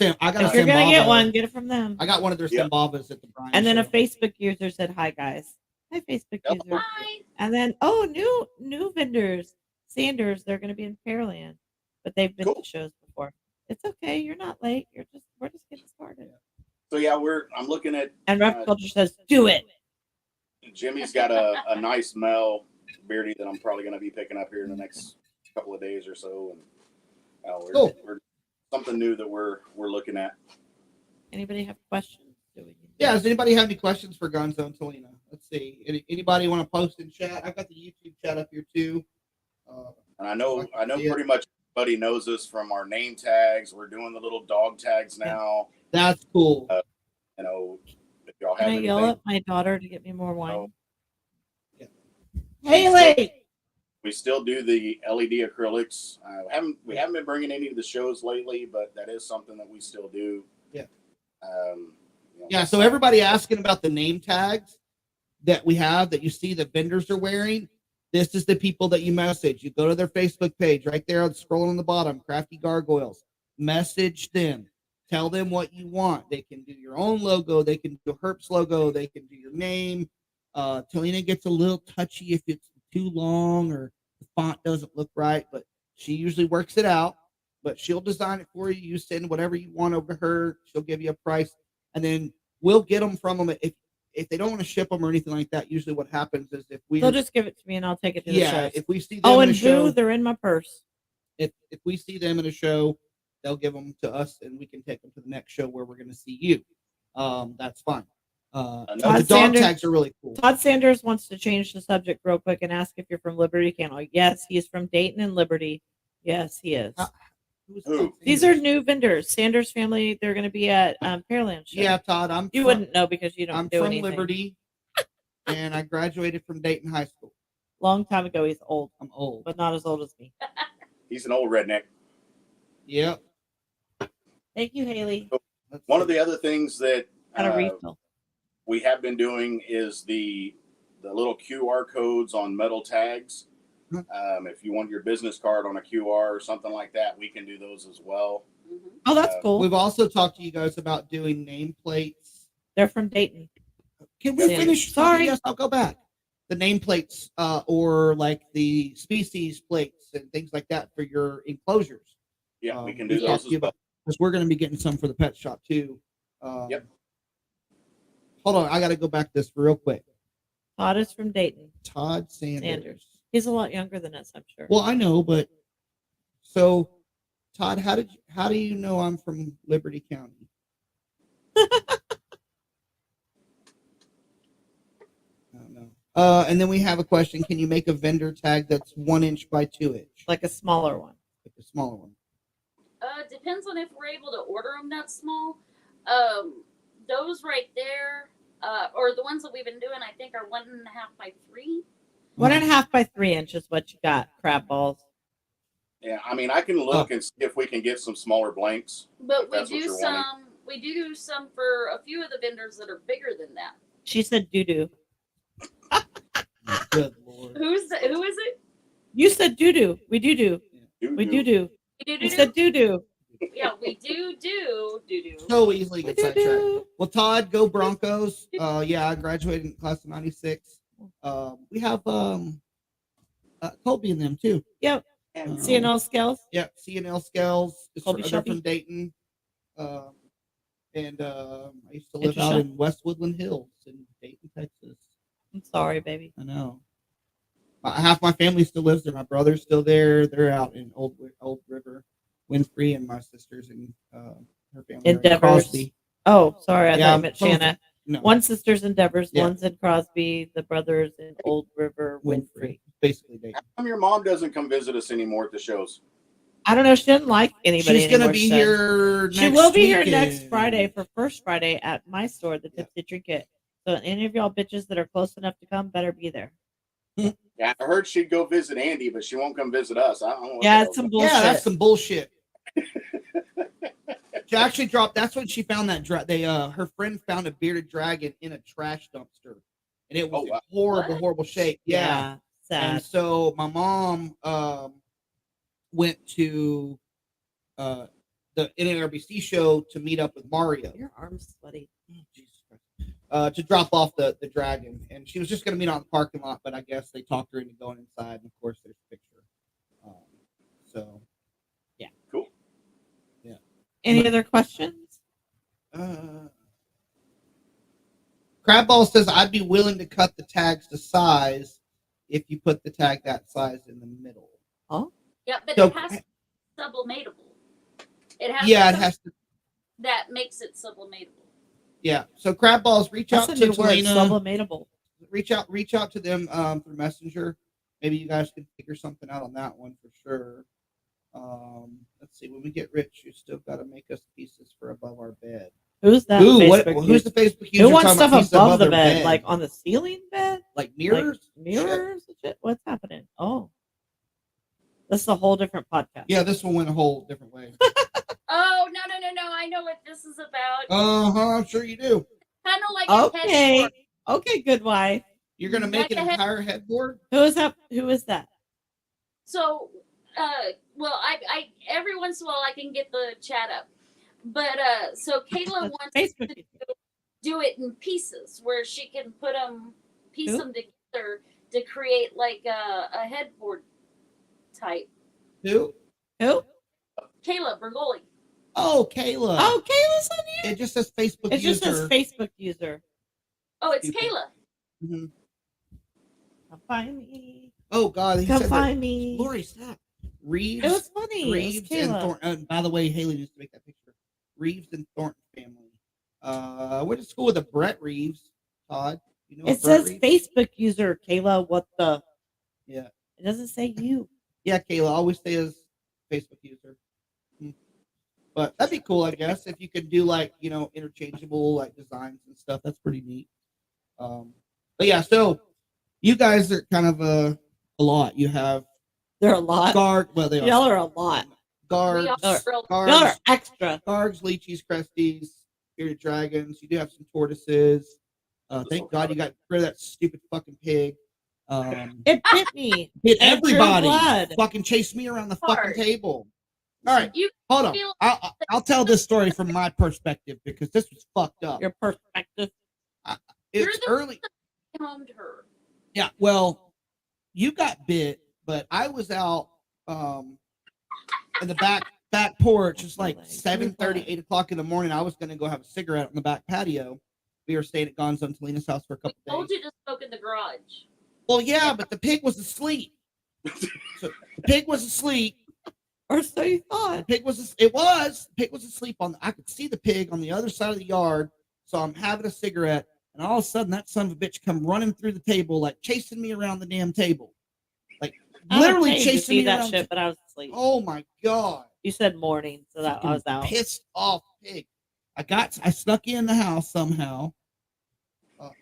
you're gonna get one, get it from them. I got one of their Yeah. Simbabas at the Brian And then a show. Facebook user said, "Hi guys, hi Facebook Yep. user." Hi. And then new vendors, Sanders. They're gonna be in Pearland, but they've been Cool. to shows before. It's okay. You're not late. We're just getting started. So yeah, I'm looking at And Rep Culture says, "Do it." Jimmy's got a nice male beardy that I'm probably going to be picking up here in the next couple of days or so, and Cool. we're something new that we're looking at. Anybody have questions? Yeah, does anybody have any questions for Gonzo and Talena? Let's see. Anybody want to post in chat? I've got the YouTube chat up here too. And I know Yeah. pretty much everybody knows us from our name tags. We're doing the little dog tags now. That's cool. You know, if y'all have Can I yell anything, at my daughter to get me more wine? Oh. Yeah. Haley. we still do the LED acrylics. We haven't been bringing any to the shows lately, but that is something that we still do. Yeah. You know, Yeah, so everybody asking about the name tags that we have that you see the vendors are wearing. This is the people that you message. You go to their Facebook page right there, scrolling on the bottom, Crafty Gargoyles. Message them. Tell them what you want. They can do your own logo. They can do Herp's logo. They can do your name. Talena gets a little touchy if it's too long or the font doesn't look right, but she usually works it out. But she'll design it for you. You send whatever you want over to her. She'll give you a price, and then we'll get them from them. If they don't want to ship them or anything like that, usually what happens is if we They'll just give it to me and I'll take it to the shows. if we see them Oh, in a and show, Boo, they're in my purse. if we see them in a show, they'll give them to us, and we can take them to the next show where we're going to see you. That's fine. Todd The dog Sanders- tags are really cool. Todd Sanders wants to change the subject real quick and ask if you're from Liberty Canal. Yes, he is from Dayton and Liberty. Yes, he is. Who's Who? Todd These are Sanders? new vendors. Sanders family, they're going to be at Pearland show. Yeah, Todd. You wouldn't know because you don't I'm do from anything. Liberty, and I graduated from Dayton High School. Long time ago, he's old, I'm old. but not as old as me. he's an old redneck. Yep. Thank you, Haley. Let's One see. of the other things that Got a refill. we have been doing is the little QR codes on metal tags. If you want your business card on a QR or something like that, we can do those as well. Mhm. Oh, that's cool. We've also talked to you guys about doing nameplates. They're from Dayton. Can we Yeah. finish? Sorry. Yes, I'll go back. The nameplates, or like the species plates and things like that for your enclosures. Yeah, we can we do talked those to as you well. about, because we're going to be getting some for the pet shop too. Yep. Hold on, I got to go back to this real quick. Todd is from Dayton. Todd Sanders. He's a lot younger than us, I'm sure. Well, I know, but so Todd, how do you know I'm from Liberty County? I don't know. And then we have a question: can you make a vendor tag that's 1 inch by 2 inch, Like a smaller one. like a smaller one? Depends on if we're able to order them that small. Those right there, or the ones that we've been doing, I think are 1.5 by 3. 1.5 by 3 inches. What you got? Crab balls. Yeah, I mean, I can look and see if we can get some smaller blanks. But If we that's what do you're some. wanting. We do some for a few of the vendors that are bigger than that. She said doo doo. Good Lord. Who is it? You said doo doo. We do do. We do do. You You said doo doo. Yeah, we do do. So easily We get do sidetracked. do. Well, Todd, go Broncos. Yeah, I graduated in class of 96. We have Colby in them too. Yep. And CNL scales. Yeah, CNL Scales. Colby They're Shelby. from Dayton. And I used to Did live you out shop? in West Woodland Hills in Dayton, Texas. I'm sorry, baby. I know. Half my family still lives there. My brother's still there. They're out in Old River, Winfrey, and my sister's in her family are in Endeavors. Crosby. Oh, sorry. I Yeah, thought you meant both of Shanna. No, One sister's Endeavors, Yeah. one's in Crosby, the brothers in Old River, Winfrey. basically Dayton. how come your mom doesn't come visit us anymore at the shows? I don't know. She doesn't like anybody. She's gonna anymore, be she said. here. She Next will be here weekend. next Friday for First Friday at my store, the Yeah. Tipsy Trinket. So any of y'all bitches that are close enough to come better be there. Yeah, I heard she'd go visit Andy, but she won't come visit us. I don't know. What Yeah, the it's some hell's bullshit. Yeah, that's some bullshit. She actually dropped. That's when she found that. Her friend found a bearded dragon in a trash dumpster, and it was Oh, wow. in horrible, What? horrible shape. Yeah. Sad. And so my mom went to the NRBC show to meet up with Mario. Your arm's sweaty. Jesus Christ. To drop off the dragon, and she was just going to meet out in the parking lot, but I guess they talked her into going inside, and of course there's a picture. So cool. Any other questions? Crabball says I'd be willing to cut the tags to size if you put the tag that size in the middle. Yeah, but So- it has to be sublimatable. It has. Yeah, it something has to. that makes it sublimatable. Yeah. So Crabballs, reach That's out a to new word, Talena. sublimatable. Reach out to them through Messenger. Maybe you guys could figure something out on that one for sure. Let's see. When we get rich, you still got to make us pieces for above our bed. Who's that? Ooh, Facebook who's user? the Facebook user? Who wants talking stuff about pieces above the their bed, like on the ceiling bed? like mirrors? Like mirrors and shit? What's happening? Oh, this is a whole different podcast. Yeah, this one went a whole different way. Oh no! I know what this is about. I'm sure you do. Kind of like a Okay. headboard. Okay, good wife. You're gonna make Like an a head- entire headboard. Who is that? Who is that? So, well, I every once in a while I can get the chat up, but so Kayla That's wants Facebook. to do it in pieces where she can piece Who? them together to create like a headboard type. Who? Who? Kayla Bergoli. Oh, Kayla. Oh, Kayla's on here. It just says Facebook It just user. says Facebook user. Oh, it's Stupid. Kayla. Mhm. Come find me. Oh God, he Come said find me. that. Lori, stop. Reeves. It was funny. It Reeves was and Kayla. Thornton. By the way, Haley needs to make that picture. Reeves and Thornton family. Went to school with a Brett Reeves. Todd, you know. It Brett says Reeves? Facebook user, Kayla. What the? Yeah, It doesn't say you. yeah. Kayla always says Facebook user. But that'd be cool, I guess, if you could do like interchangeable like designs and stuff. That's pretty neat. But yeah, so you guys are kind of a lot. You have They're a lot. well, they Y'all are are a lot. guards, We are real- Y'all are guards, extra. guards, leeches, cresties, bearded dragons. You do have some tortoises. Thank God you got rid of that stupid fucking pig. It bit me. Hit And drew everybody. blood. Fucking chased me around the fucking Hard. table. All right, You hold on. feel- I'll tell this story from my perspective because this was fucked up. Your perspective. It's You're the- early. homed her. Yeah, well, you got bit, but I was out in the back porch. It's like Like, 7:30, 8 o'clock in the morning. I was gonna go have a cigarette on the back patio we were staying at Gonzo and Talena's house for a We couple told days. you to smoke in the garage. Well, yeah, but the pig was asleep. So the pig was asleep. Or so you thought. The pig was asleep I could see the pig on the other side of the yard. So I'm having a cigarette, and all of a sudden that son of a bitch come running through the table, like chasing me around the damn table. Like literally chasing me that around. shit, but I was asleep. Oh my god. You said morning, so that I was out. Pissed off pig. I snuck in the house somehow.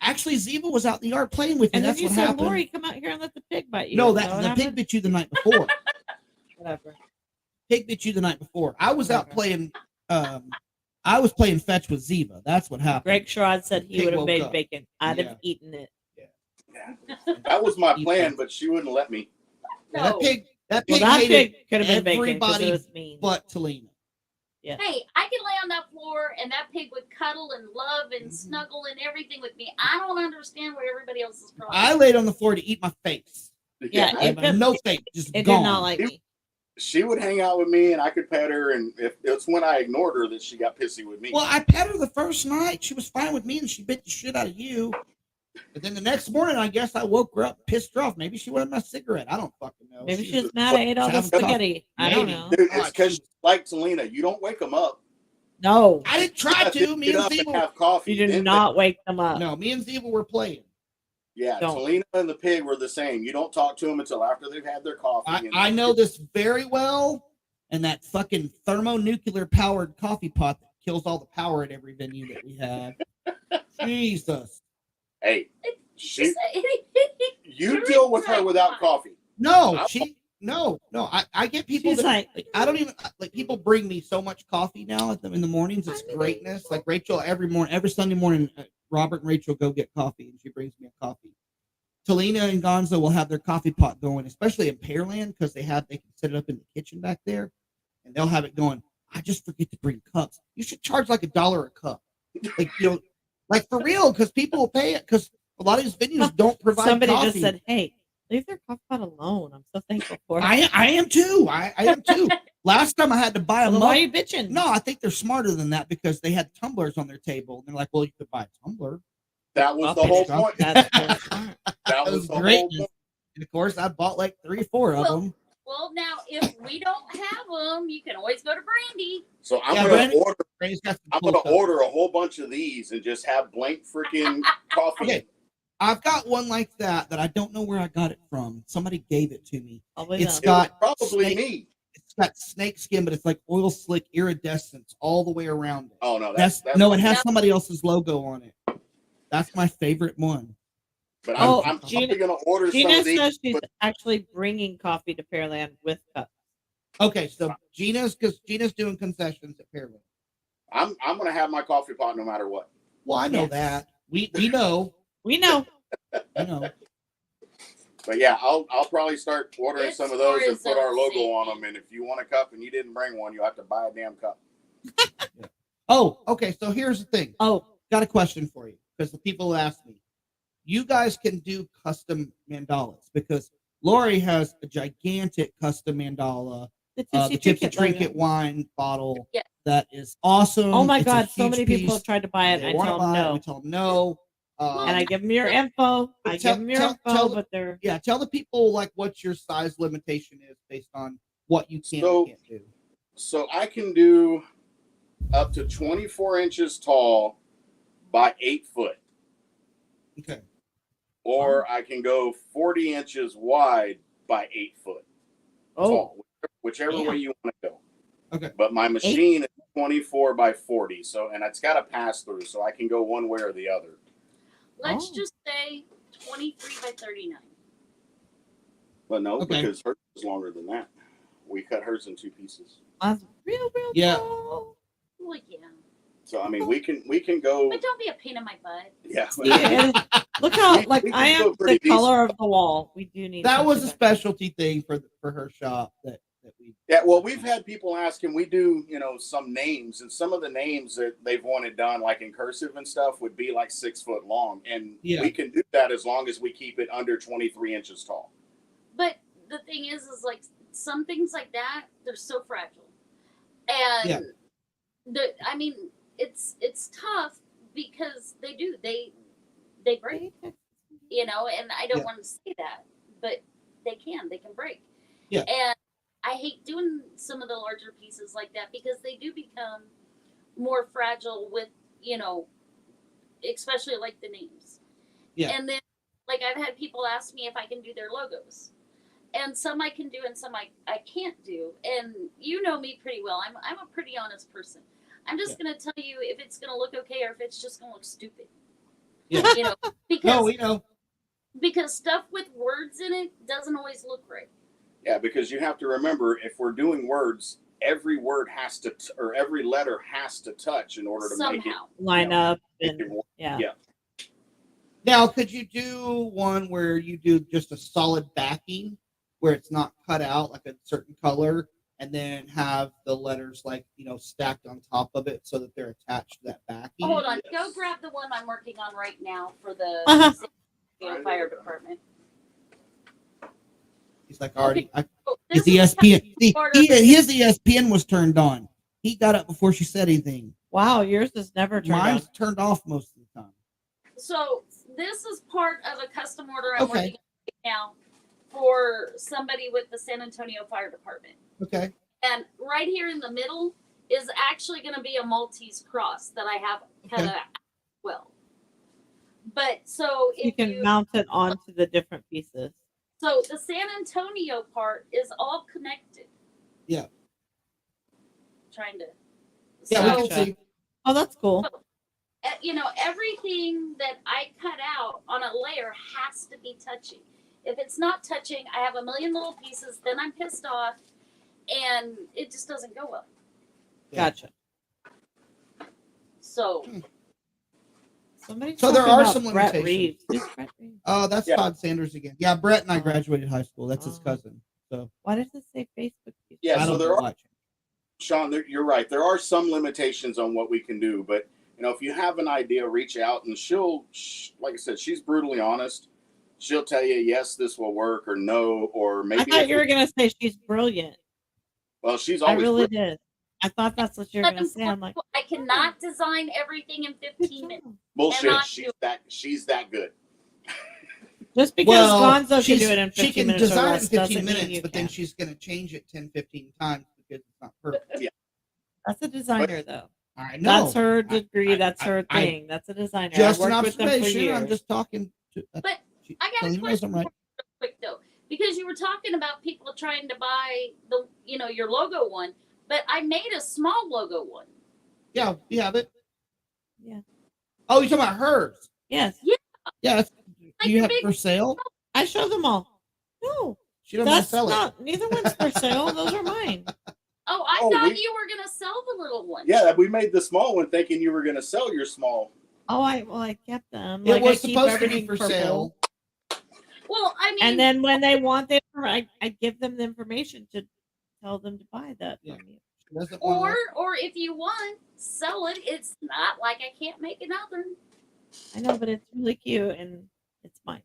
Actually, Ziva was out in the yard playing with me. And then That's you what said, happened. Lori, come out here and let the pig bite you. No, Is that what the pig happened? bit you the night before. Whatever. Pig bit you the night before. I was out Okay. playing. I was playing fetch with Ziva. That's what happened. Greg Sherrod said he Pig would have woke made up. bacon. I'd Yeah. have eaten it. Yeah. That was my plan, but she wouldn't let me. Yeah, No. that pig Well, that hated pig could have been bacon because everybody it was mean. but Talena. Yeah. Hey, I could lay on that floor and that pig would cuddle and love and Mhm. snuggle and everything with me. I don't understand what everybody else's problem. I laid on the floor to eat my face. Yeah, I it have no face, just It gone. did not like me. She would hang out with me, and I could pet her. And if it's when I ignored her that she got pissy with me. Well, I pet her the first night. She was fine with me, and she bit the shit out of you. But then the next morning, I guess I woke her up, pissed her off. Maybe she wanted my cigarette. I don't fucking know. Maybe She she was- was mad I ate all the having coffee. spaghetti. I don't Maybe. know. Dude, it's because like Talena, you don't wake them up. No, I didn't try You to. Me get and up and Ziva. have coffee. you did Then not wake them up. No, me and Ziva were playing. Yeah, Don't. Talena and the pig were the same. You don't talk to them until after they've had their coffee. I know this very well, and that fucking thermonuclear powered coffee pot that kills all the power at every venue that we have. Jesus. Hey, She said- you deal with her without coffee. No, I get people She's that like, I don't even like. People bring me so much coffee now in the mornings. It's greatness. Like Rachel, every Sunday morning, Robert and Rachel go get coffee, and she brings me a coffee. Talena and Gonzo will have their coffee pot going, especially in Pearland, because they can set it up in the kitchen back there, and they'll have it going. I just forget to bring cups. You should charge like $1 a cup, like like for real, because people will pay it. Because a lot of these venues don't provide. somebody coffee. just said, "Hey, leave their coffee pot alone." I'm so thankful for it. I am too. I am too. Last time I had to buy a Well, mug. why are you bitching? No, I think they're smarter than that because they had tumblers on their table. And they're like, well, you could buy a tumbler. That was the Okay, whole John. point. That's That That was was the great. whole point. And of course, I bought like 3 or 4 of them. Well, now if we don't have them, you can always go to Brandy. So I'm Yeah, gonna Brandon- order. Randy's got some I'm cool gonna stuff. order a whole bunch of these and just have blank freaking coffee. Okay. I've got one like that I don't know where I got it from. Somebody gave it to me. Probably It's not. It was got probably snake- me. It's got snake skin, but it's like oil slick iridescence all the way around it. Oh no, That's that's no, it has No. somebody else's logo on it. That's my favorite one. But Oh, I'm Gina- probably gonna order some Gina of these. says she's but actually bringing coffee to Pearland with cups. Okay, so Gina's doing concessions at Pearland. I'm gonna have my coffee pot no matter what. Well, I know Yes. that. We know. We know. I know. But yeah, I'll probably start ordering It's some of those and for put our its logo own on them. And if you want a cup and you didn't bring one, you'll have to buy a damn cup. Oh, okay. So here's the thing. Oh, Got a question for you because the people ask me. You guys can do custom mandalas because Lori has a gigantic custom mandala, the the Tipsy Tipsy Trinket Trinket logo. wine bottle Yeah. that is awesome. Oh my It's a God, so huge many people piece. have tried to buy it. They I wanna tell them buy it, no. We tell them no. And I give them your info. I Tell- give them your tell- info, tell- but they're Yeah, tell the people like what your size limitation is based on what you can So- and can't do. So I can do up to 24 inches tall by 8 foot, Okay. or I can go 40 inches wide by 8 foot tall, whichever Damn. way you want to go. Okay. But my machine is 24 by 40, and it's got a pass through, so I can go one way or the other. Let's Oh. just say 23 by 39. But no, Okay. because hers is longer than that. We cut hers in 2 pieces. real Yeah. tall. Well, yeah. So I mean, we can go. But don't be a pain in my butt. Yeah. Yeah. Look how We- like we I can go am the pretty color decent. of the wall. We do need That was a something specialty thing for her shop that we. Yeah, well, we've had people ask, can we do, some names, and some of the names that they've wanted done, like in cursive and stuff, would be like 6 foot long, and Yeah. we can do that as long as we keep it under 23 inches tall. But the thing is like some things like that, they're so fragile. And Yeah. I mean, it's tough, because they do. They break, you know, and I don't Yeah. want to say that, but they can break. Yeah. And I hate doing some of the larger pieces like that because they do become more fragile with, you know, especially like the names. Yeah. And then, like, I've had people ask me if I can do their logos. And some I can do and some I can't do. And you know me pretty well. I'm a pretty honest person. I'm just going to tell you if it's going to look okay or if it's just going to look stupid. Yeah. You know, because No, we know. because stuff with words in it doesn't always look right. Yeah, because you have to remember, if we're doing words, every word has to, or every letter has to touch in order to make it Somehow. Line up and yeah. Now, could you do one where you do just a solid backing, where it's not cut out like a certain color, and then have the letters like, you know, stacked on top of it so that they're attached to that backing? Hold on. Yes. Go grab the one I'm working on right now for the fire department. He's like, already. Oh, His this is ESPN. See, part of his ESPN was turned on. He got up before she said anything. wow, yours is never turned Mine's on. turned off most of the time. So this is part of a custom order I'm Okay. working on right now for somebody with the San Antonio Fire Department. Okay. And right here in the middle is actually going to be a Maltese cross that I have cut Okay. out well. But so You if can mount it onto the different pieces. so the San Antonio part is all connected. Yeah. Trying to. Yeah, we So, can see. Oh, that's cool. you know, everything that I cut out on a layer has to be touching. If it's not touching, I have a million little pieces, then I'm pissed off, and it just doesn't go well. Yeah. Gotcha. So, Somebody's So there talking are about some Brett limitations. Reeves. Who's Brett Reeves? Oh, that's Yeah. Todd Sanders again. Yeah, Brett and I Oh. graduated high school. That's his Oh. cousin. So Why does it say Facebook? Yeah, I so don't there know are, what. Sean, you're right. There are some limitations on what we can do, but you know, if you have an idea, reach out, and like I said, she's brutally honest. She'll tell you, yes, this will work, or no, or I maybe. thought you were gonna say she's brilliant. Well, she's I always really brilliant. did. I thought that's what you were gonna say. I'm like, I cannot design everything in good 15 minutes. job. Bullshit. Cannot She's that good. Just because Well, Gonzo can she's- do it in 15 she can minutes or design it less in 15 doesn't mean minutes, you but can. then she's going to change it 10, 15 times because it's not perfect. That's a designer, though. I know. That's her degree. I- That's her I- thing. That's a designer. Just I an worked with them for observation. I'm years. just talking to. But she- I got a Talena knows question I'm right. real quick though, because you were talking about people trying to buy the, you know, your logo one, but I made a small logo one. Yeah, you have it. Yeah. Oh, you're talking about hers. Yes. Yeah. Do Like you the have it big- for sale? I show them all. No, She doesn't want that's to sell it. not. Neither one's for sale. Those are mine. Oh, I Oh, thought we- you were gonna sell the little one. Yeah, we made the small one thinking you were going to sell your small. Oh, I kept them. It Like, I was keep supposed to be everything for purple. sale. Well, I mean, And then when they want the, I give them the information to tell them to buy that Yeah. from you. She doesn't want or if you want, sell it. It's not like I can't make another. I know, but it's really cute and it's mine.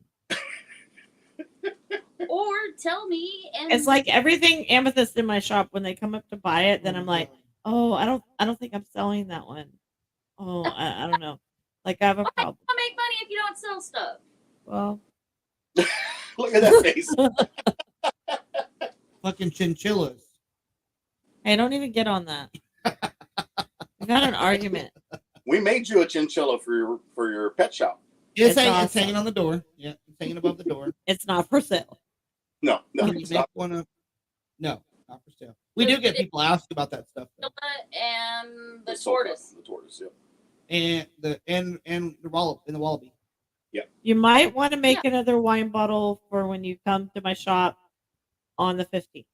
Or tell me and It's like everything amethyst in my shop. When they come up to buy it, then I'm like, oh, I don't think I'm selling that one. Oh, I don't know. Like I have a I'll problem. make money if you don't sell stuff. Well, Look at that face. fucking chinchillas. hey, don't even get on that. We've had an argument. We made you a chinchilla for your pet shop. It's, It's hanging, it's awesome. hanging on the door. Yeah, it's hanging above the door. It's not for sale. No, Can you it's make not. one of? No, not for sale. We do get people ask about that stuff, though. And the Soul tortoise. Cup, the tortoise. Yep. and the wallaby. You might want to make another wine bottle for when you come to my shop on the 15th.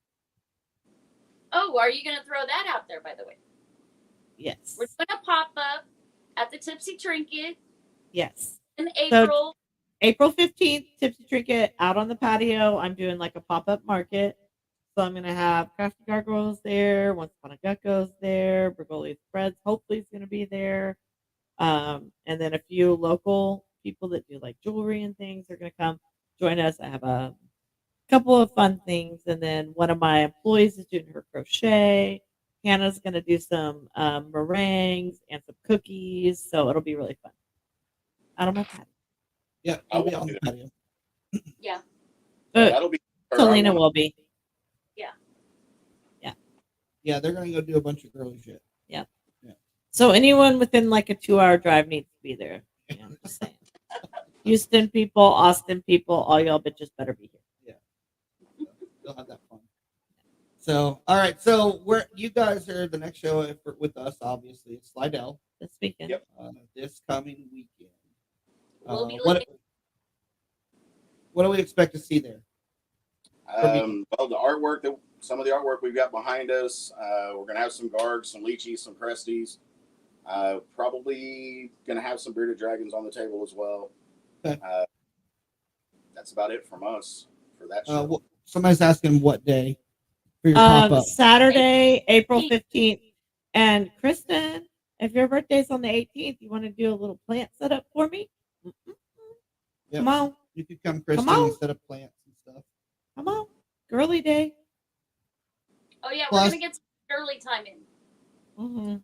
Oh, are you gonna throw that out there? By the way, Yes. we're doing a pop up at the Tipsy Trinket Yes. in April. April 15th, Tipsy Trinket out on the patio. I'm doing like a pop-up market. So I'm going to have Crafty Gargoyles there. Once Upon a Gecko's there. Bergoli's Threads hopefully is going to be there. And then a few local people that do like jewelry and things are going to come join us. I have a couple of fun things. And then one of my employees is doing her crochet. Hannah's gonna do some meringues and some cookies, so it'll be really fun. Out on my patio. Yeah, I I'll be will on be the there. patio. Yeah. But That'll be. Talena will be. Yeah, they're gonna go do a bunch of girly shit. So anyone within like a 2-hour drive needs to be there. Yeah, I'm just saying. Houston people, Austin people, all y'all bitches better be here. They'll have that fun. So, all right. So, where you guys are the next show with us? Obviously, it's Slidell. This weekend. Yep. This coming weekend. We'll be what looking. do we expect to see there? Well, the artwork some of the artwork we've got behind us. We're gonna have some Gargs, some Leechies, some Cresties. Probably gonna have some bearded dragons on the table as well. Okay. That's about it from us for that show. Somebody's asking what day for your pop up. Saturday, April 15th. And Kristen, if your birthday's on the 18th, you want to do a little plant setup for me? Yep. Come on. You could come, Kristen, on. and set up plants and stuff. Come on. Girly day. Oh yeah, Plus- we're gonna get some early time in. Mm-hmm.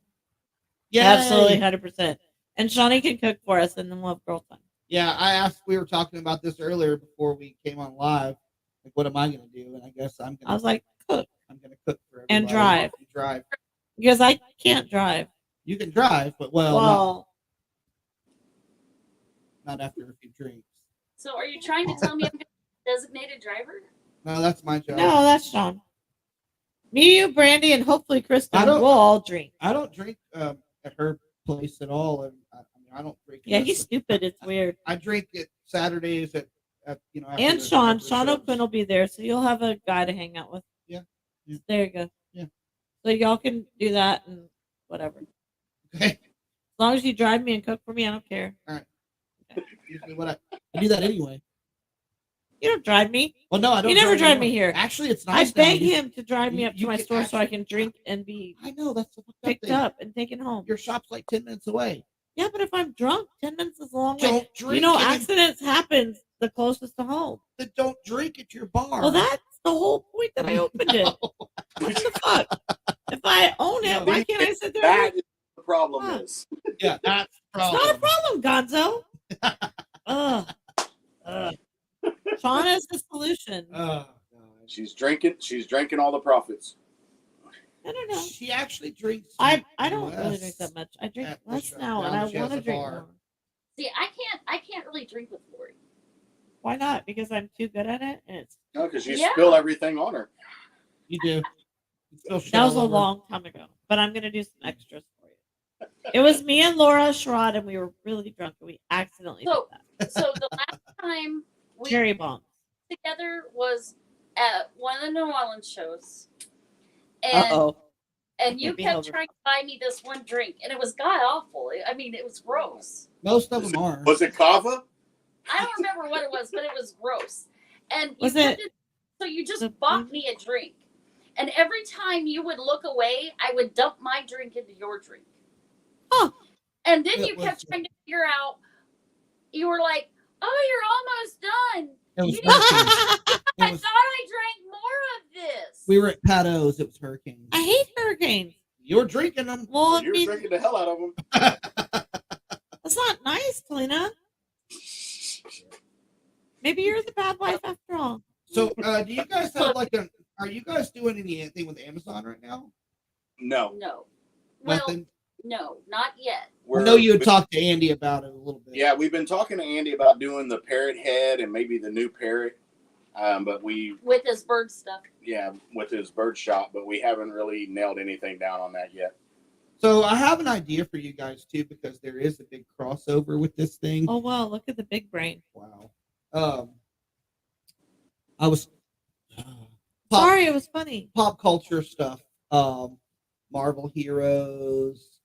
Yeah, Absolutely, 100%. And Shawnee can cook for us, and then we'll have girl time. Yeah, I asked. We were talking about this earlier before we came on live. Like, what am I gonna do? And I guess I'm gonna. I was like, cook. I'm gonna cook for everybody. And drive. Drive. Because I can't drive. You can drive, but not after a few drinks. So are you trying to tell me I'm gonna be a designated driver? No, that's my job. No, that's Sean. Me, you, Brandy, and hopefully Kristen I don't- will all drink. I don't drink at her place at all, and I don't drink. Yeah, unless- he's stupid. It's weird. I drink it Saturdays at after And the- Sean. after the Sean shows. Open will be there, so you'll have a guy to hang out with. Yeah. There you go. Yeah. So y'all can do that and whatever. As Okay. long as you drive me and cook for me, I don't care. Usually what I do that anyway. You don't drive me. Well, no, I don't. You never drive anymore. me here. Actually, it's I nice. beg now. him to drive me you- up to you my can store so I actually- can drink and be I know that's the fucked picked thing. up and taken home. Your shop's like 10 minutes away. Yeah, but if I'm drunk, 10 minutes is a long way. Don't drink. You know, in- accidents happen the closest to home. Don't drink at your bar. Well, that's the whole point that I opened it. What the fuck? If I own it, No, why can't I sit there? That and is the problem Fuck. is. Yeah, that's the It's not a problem, Gonzo. Ugh. Sean is the solution. Oh, God. She's drinking all the profits. I don't know. She actually drinks. I don't really less. drink that much. I drink at the less shop. now, and Now I that she has want to a drink bar. more. See, I can't really drink with Lori. Why not? Because I'm too good at it, and it's No, because you Yeah. spill everything on her. You do. You spill shit that was all a over. long time ago. But I'm gonna do some extras for you. It was me and Laura Sherrod, and we were really drunk, and we accidentally So- did that. So the last time we Cherry bomb. together was at one of the New Orleans shows, and Oh. and you Can't be kept over. trying to buy me this one drink, and it was god awful. I mean, it was gross. Most of them are. Was it kava? I don't remember what it was, but it was gross. And Was kept it so you just the- bought me a drink, and every time you would look away, I would dump my drink into your drink. Huh. And then It you was- kept trying to figure out. You were like, "Oh, you're almost done." It was You hurricanes. I It was- thought I drank more of this. we were at Pat O's. It was hurricanes. I hate hurricanes. You were drinking them. Well, I You were mean, drinking the hell out of them. that's not nice, Talena. Maybe you're the bad wife after all. So, do you guys have like a? Are you guys doing anything with Amazon right now? No. No. Well, Nothing. no, not yet. I know you had talked to Andy about it a little bit. Yeah, we've been talking to Andy about doing the parrot head and maybe the new parrot. But With this bird stuff. with his bird shop, but we haven't really nailed anything down on that yet. So I have an idea for you guys too, because there is a big crossover with this thing. Oh wow, look at the big brain. Wow. I was Sorry, it was funny. pop culture stuff. Marvel heroes,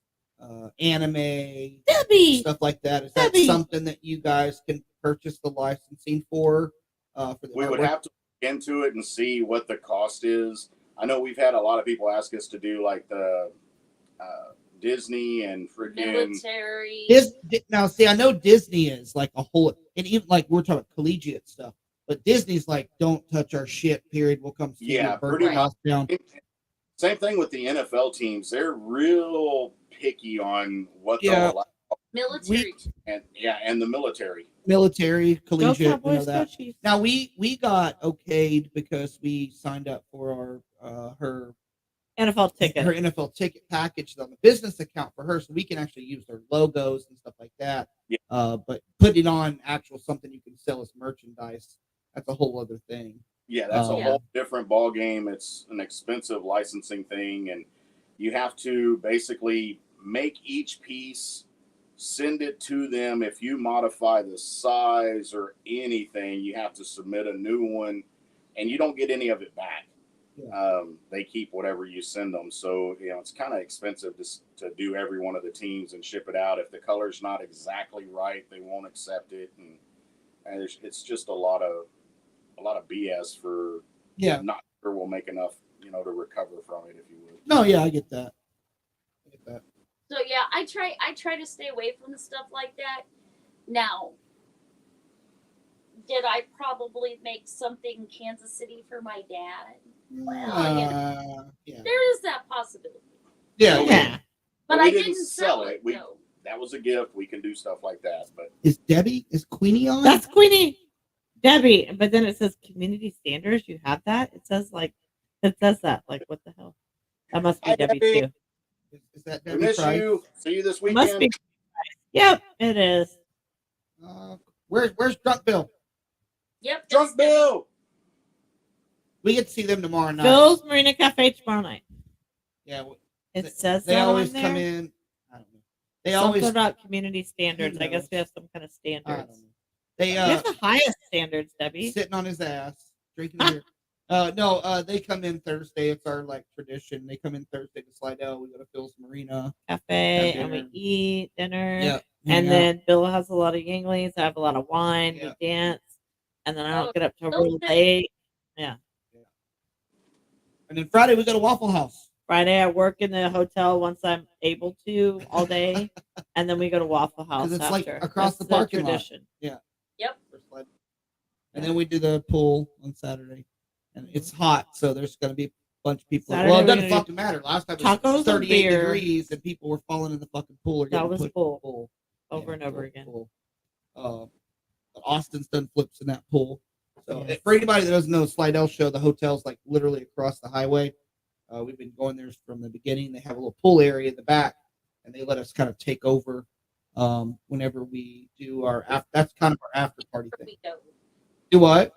anime, Debbie. stuff like that. Is that Debbie. something that you guys can purchase the licensing for the We would artwork? have to look into it and see what the cost is. I know we've had a lot of people ask us to do like the Disney and freaking Military. Now, see, I know Disney is like a whole, and even like we're talking collegiate stuff, but Disney's like, don't touch our shit. Period. We'll come see Yeah, you, burn pretty your house down. Same thing with the NFL teams. They're real picky on what Yeah. they'll allow. Military. And the military. Military, Go collegiate, you know Cowboys, go that. Chiefs. Now we got okayed because we signed up for our her NFL ticket. her NFL ticket package on the business account for her, so we can actually use their logos and stuff like that. Yeah. But putting on actual something you can sell as merchandise, that's a whole other thing. Yeah, that's a Yeah. whole different ball game. It's an expensive licensing thing, and you have to basically make each piece, send it to them. If you modify the size or anything, you have to submit a new one, and you don't get any of it back. Yeah. They keep whatever you send them, so it's kind of expensive to do every one of the teams and ship it out. If the color's not exactly right, they won't accept it, and it's just a lot of BS for not sure we'll make enough to recover from it, if you would. No, yeah, I get that. So yeah, I try to stay away from the stuff like that. Now, did I probably make something Kansas City for my dad? Well, yeah. There is that possibility. Yeah. Yeah. But we I didn't sell it. No. That was a gift. We can do stuff like that, but Is Queenie on? That's Queenie. Debbie. But then it says community standards. You have that? It says that. Like, what the hell? That must be Hi, Debbie Debbie. too. Is that we Debbie miss Price? you. See you this It must weekend. be. Yep, it is. Where's Drunk Bill? Yep. Drunk Bill. We get to see them tomorrow night. Bill's Marina Cafe tomorrow night. Yeah, It says they that always on there. come in. I don't know. They Something always. about community standards. I guess knows? we have some kind of I don't standards. know. They We have the highest standards, Debbie. sitting on his ass drinking beer. No, they come in Thursday. It's our tradition. They come in Thursday to Slidell. We go to Phil's Marina. Cafe, Have and we dinner. eat dinner. Yeah, And then Bill has a lot of Yinglings. I have a lot of wine. Yeah. We dance. And then I Oh, don't get up till those real days. late. Yeah. and then Friday we go to Waffle House. Friday I work in the hotel once I'm able to all day. And then we go to Waffle House. it's like after. across That's the parking lot. tradition. Yep. And then we do the pool on Saturday, and it's hot, so there's going to be a bunch of people. Saturday Well, it we're doesn't gonna fucking matter. Last time it tacos was and 38 beer. degrees, and people were falling in the fucking pool or That getting was pushed full. in the pool. Over Yeah, and over full, again. full. Austin's done flips in that pool. So Yes. for anybody that doesn't know, Slidell Show, the hotel's like literally across the highway. We've been going there from the beginning. They have a little pool area in the back, and they let us kind of take over whenever we do our. That's kind of our after party thing. We go. Do what?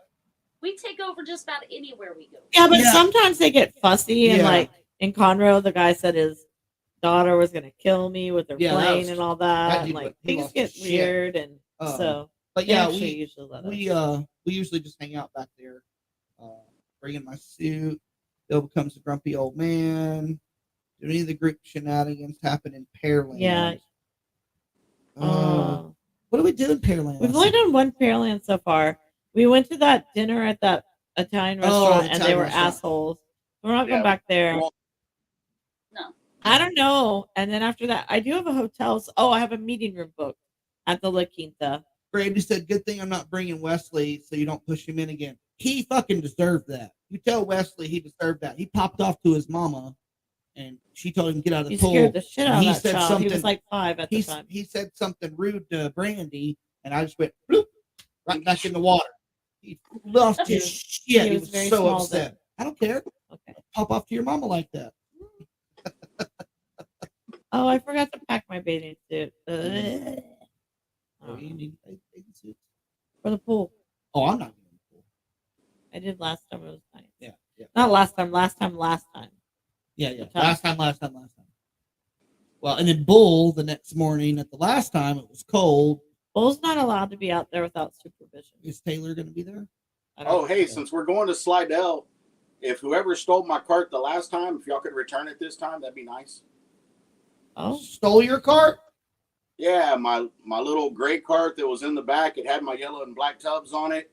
We take over just about anywhere we go. Yeah, but Yeah. sometimes they get fussy. And Yeah. like in Conroe, the guy said his daughter was going to kill me with their Yeah, that plane was- and all that that. And dude like he things lost get his shit. weird. And so, But they yeah, actually we usually let us. we usually just hang out back there. Bring in my suit. Bill becomes a grumpy old man. Do any of the group shenanigans happen in Pearland? Yeah. What do we do in Pearland? We've only done one Pearland so far. We went to that dinner at that Italian restaurant, and they Italian were restaurant. assholes. We're not Yeah. going back there. Well, No. I don't know. And then after that, I do have a hotel. I have a meeting room booked at the La Quinta. Brandy said, "Good thing I'm not bringing Wesley, so you don't push him in again." He fucking deserved that. You tell Wesley he deserved that. He popped off to his mama, and she told him to get out of the He pool. scared the shit out He of that said child. He something- was like 5 at the time. He said something rude to Brandy, and I just went bloop, right back in the water. He lost his shit. he He was was very so small upset. then. I don't care. Okay. Pop off to your mama like that. Oh, I forgot to pack my bathing suit. You need a bathing suit? For the pool. Oh, I'm not getting the pool. I did last time. It was nice. Yeah. Not last time. Last time. Yeah. Okay. Last time. Well, and then Bull the next morning at the last time it was cold. Bull's not allowed to be out there without supervision. Is Taylor going to be there? I don't Oh, know. hey, since we're going to Slidell, if whoever stole my cart the last time, if y'all could return it this time, that'd be nice. Oh, Stole your cart? Yeah, my little gray cart that was in the back, it had my yellow and black tubs on it,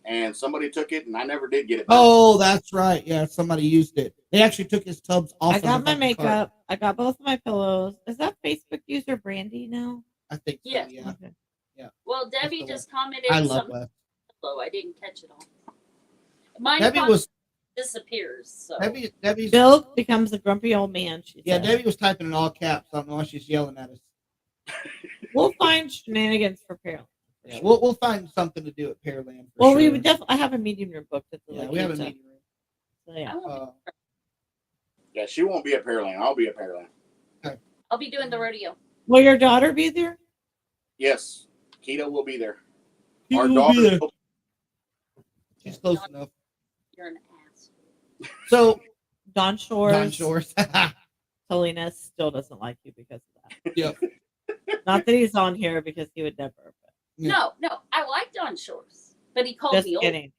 and somebody took it, and I never did get it back. Oh, that's right. Yeah, somebody used it. They actually took his tubs off. I of got the my fucking makeup. cart. I got both of my pillows. Is that Facebook user Brandy now? I think so, Yeah. yeah. Okay. Well, Debbie the just commented I love something Wes. low. I didn't catch it all. Mine Debbie com- was disappears. So Debbie's Bill becomes a grumpy old man. She yeah, said. Debbie was typing in all caps. I don't know why she's yelling at us. We'll find shenanigans for Pearl. Yeah, we'll find something to do at Pearland. For Well, sure. we would definitely. I have a medium room booked at the Yeah, Lake we have a Utah. meeting room. So, yeah. I won't Yeah, she won't be at Pearland. I'll be at Pearland. I'll be doing the rodeo. Will your daughter be there? Yes, Keto will be there. Keto Our will daughter. be there. She's close enough. You're an ass. So Don Shores. Don Shores. Talena still doesn't like you because of that. Yep. Not that he's on here because he would never. But Yeah. No, I like Don Shores, but he called just me old. kidding.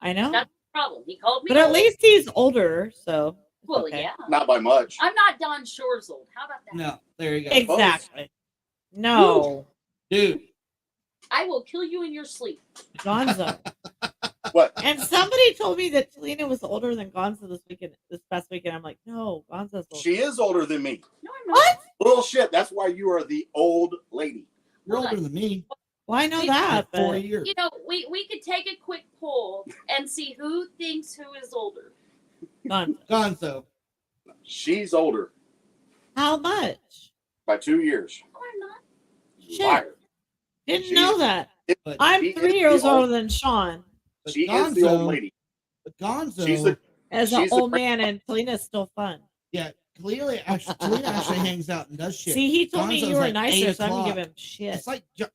I know. That's the problem. He called me But at old. least he's older, so. it's Well, okay. yeah. Not by much. I'm not Don Shores old. How about that? No, there you go. Exactly. No. Dude. I will kill you in your sleep. Gonzo. What? And somebody told me that Talena was older than Gonzo this past weekend. I'm like, no, Gonzo's older. She is older than me. No, I'm not. What? Little shit. That's why you are the old lady. You're older than me. Well, I know Wait, that, Like 4 but years. You know, we could take a quick poll and see who thinks who is older. Gonzo. Gonzo. She's older How much? by 2 years. No, I'm not. Shit. Liar. Didn't She know is- that. But, I'm she is 3 years the old- older than Sean. but She is the old Gonzo- lady. But Gonzo. She's the As an She's the old great- man, and Talena's still fun. yeah, Talena actually hangs out and does shit. See, he told me Gonzo's you were like nicer, 8 so I'm gonna give o'clock. him shit.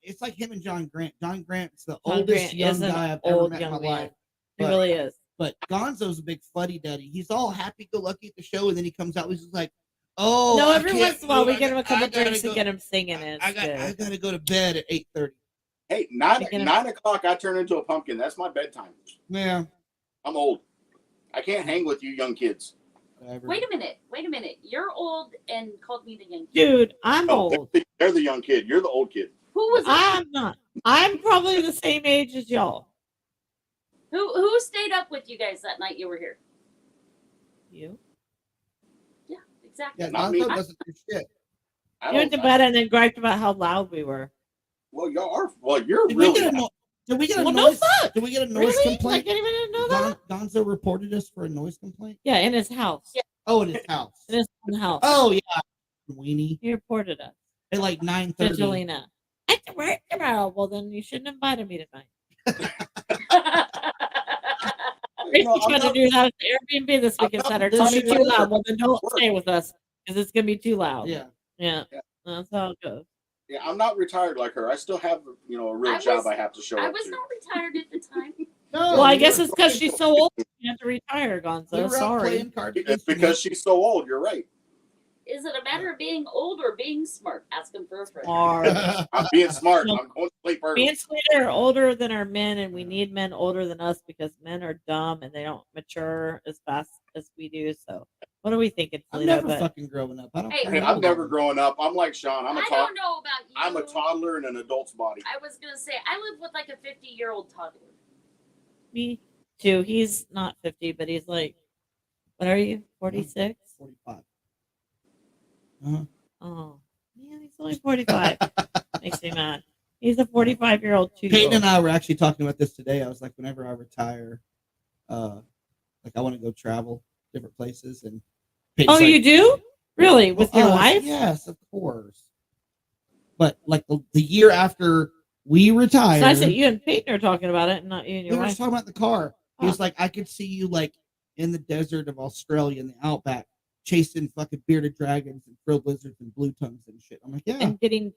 It's like him and John Grant. John Grant's the John oldest Grant young is an guy I've ever old met in young my man. life. He But- really is. But Gonzo's a big fuddy duddy. He's all happy-go-lucky at the show, and then he comes out. He's just like, "Oh, No, I every can't once in a while we move. get him a couple I gotta drinks go- and get him singing. And it's I good. gotta go to bed at 8:30. Hey, 9 Speaking of- 9 o'clock. I turn into a pumpkin. That's my bedtime. Yeah. I'm old. I can't hang with you young kids. Whatever. Wait a minute. You're old and called me the young kid. Dude, I'm No, old. they're the young kid. You're the old kid. Who was it? I'm not. I'm probably the same age as y'all. Who stayed up with you guys that night you were here? You? Yeah, exactly. Yeah, Not me. Gonzo doesn't do shit. I You went to don't. bed and then griped about how loud we were. Well, y'all are. Well, you're Did we really. get a did we get a Well, no noise? fuck. Did we get a noise Really? complaint? Like anybody didn't know that? Gonzo reported us for a noise complaint. Yeah, in his house. Yeah. Oh, in his house. In his own house. Oh yeah, weenie. He reported us. At like To 9:30. Talena. I have to work tomorrow. Well, then you shouldn't have invited me tonight. You know, Rachel's I'm trying to not- do that at the Airbnb this I'm weekend. not Said her, tell me pushing too my- loud. Well, then don't work. stay with us because it's gonna be too loud. Yeah. Yeah. Yeah. That's how it goes. Yeah, I'm not retired like her. I still have, a real I job was- I have to show I up was to. not retired at the time. No. Well, I we guess were- it's because she's so old. You have to retire, we Gonzo. were out Sorry. playing cards It's against because she's so old. You're right. Is it a matter of being old or being smart? Ask him for a friend. Or I'm being smart. No. I'm going to sleep early. being sweeter are older than our men, and we need men older than us because men are dumb and they don't mature as fast as we do. So, what are we thinking, I'm Toledo? never But fucking growing up. I don't. Hey, Hey, I've never grown up. I'm like Sean. I don't know about you. I'm a toddler in an adult's body. I was gonna say I live with like a 50-year-old toddler. me too. He's not 50, but he's like, what are you? 46? 45. Uh-huh. Oh, man, he's only 45. Makes me mad. He's a 45-year-old Peyton and 2-year-old. I were actually talking about this today. I was like, whenever I retire, like I want to go travel different places. And Peyton's Oh, like, you do? Really? With your "Well, wife? Yes, of course. But like the year after we retire, So I said you and Peyton are talking about it, and not you and we your were wife. just talking about the car. He Huh. was like, I could see you like in the desert of Australia in the outback, chasing fucking bearded dragons and frilled lizards and blue tongues and shit. I'm like, yeah, And getting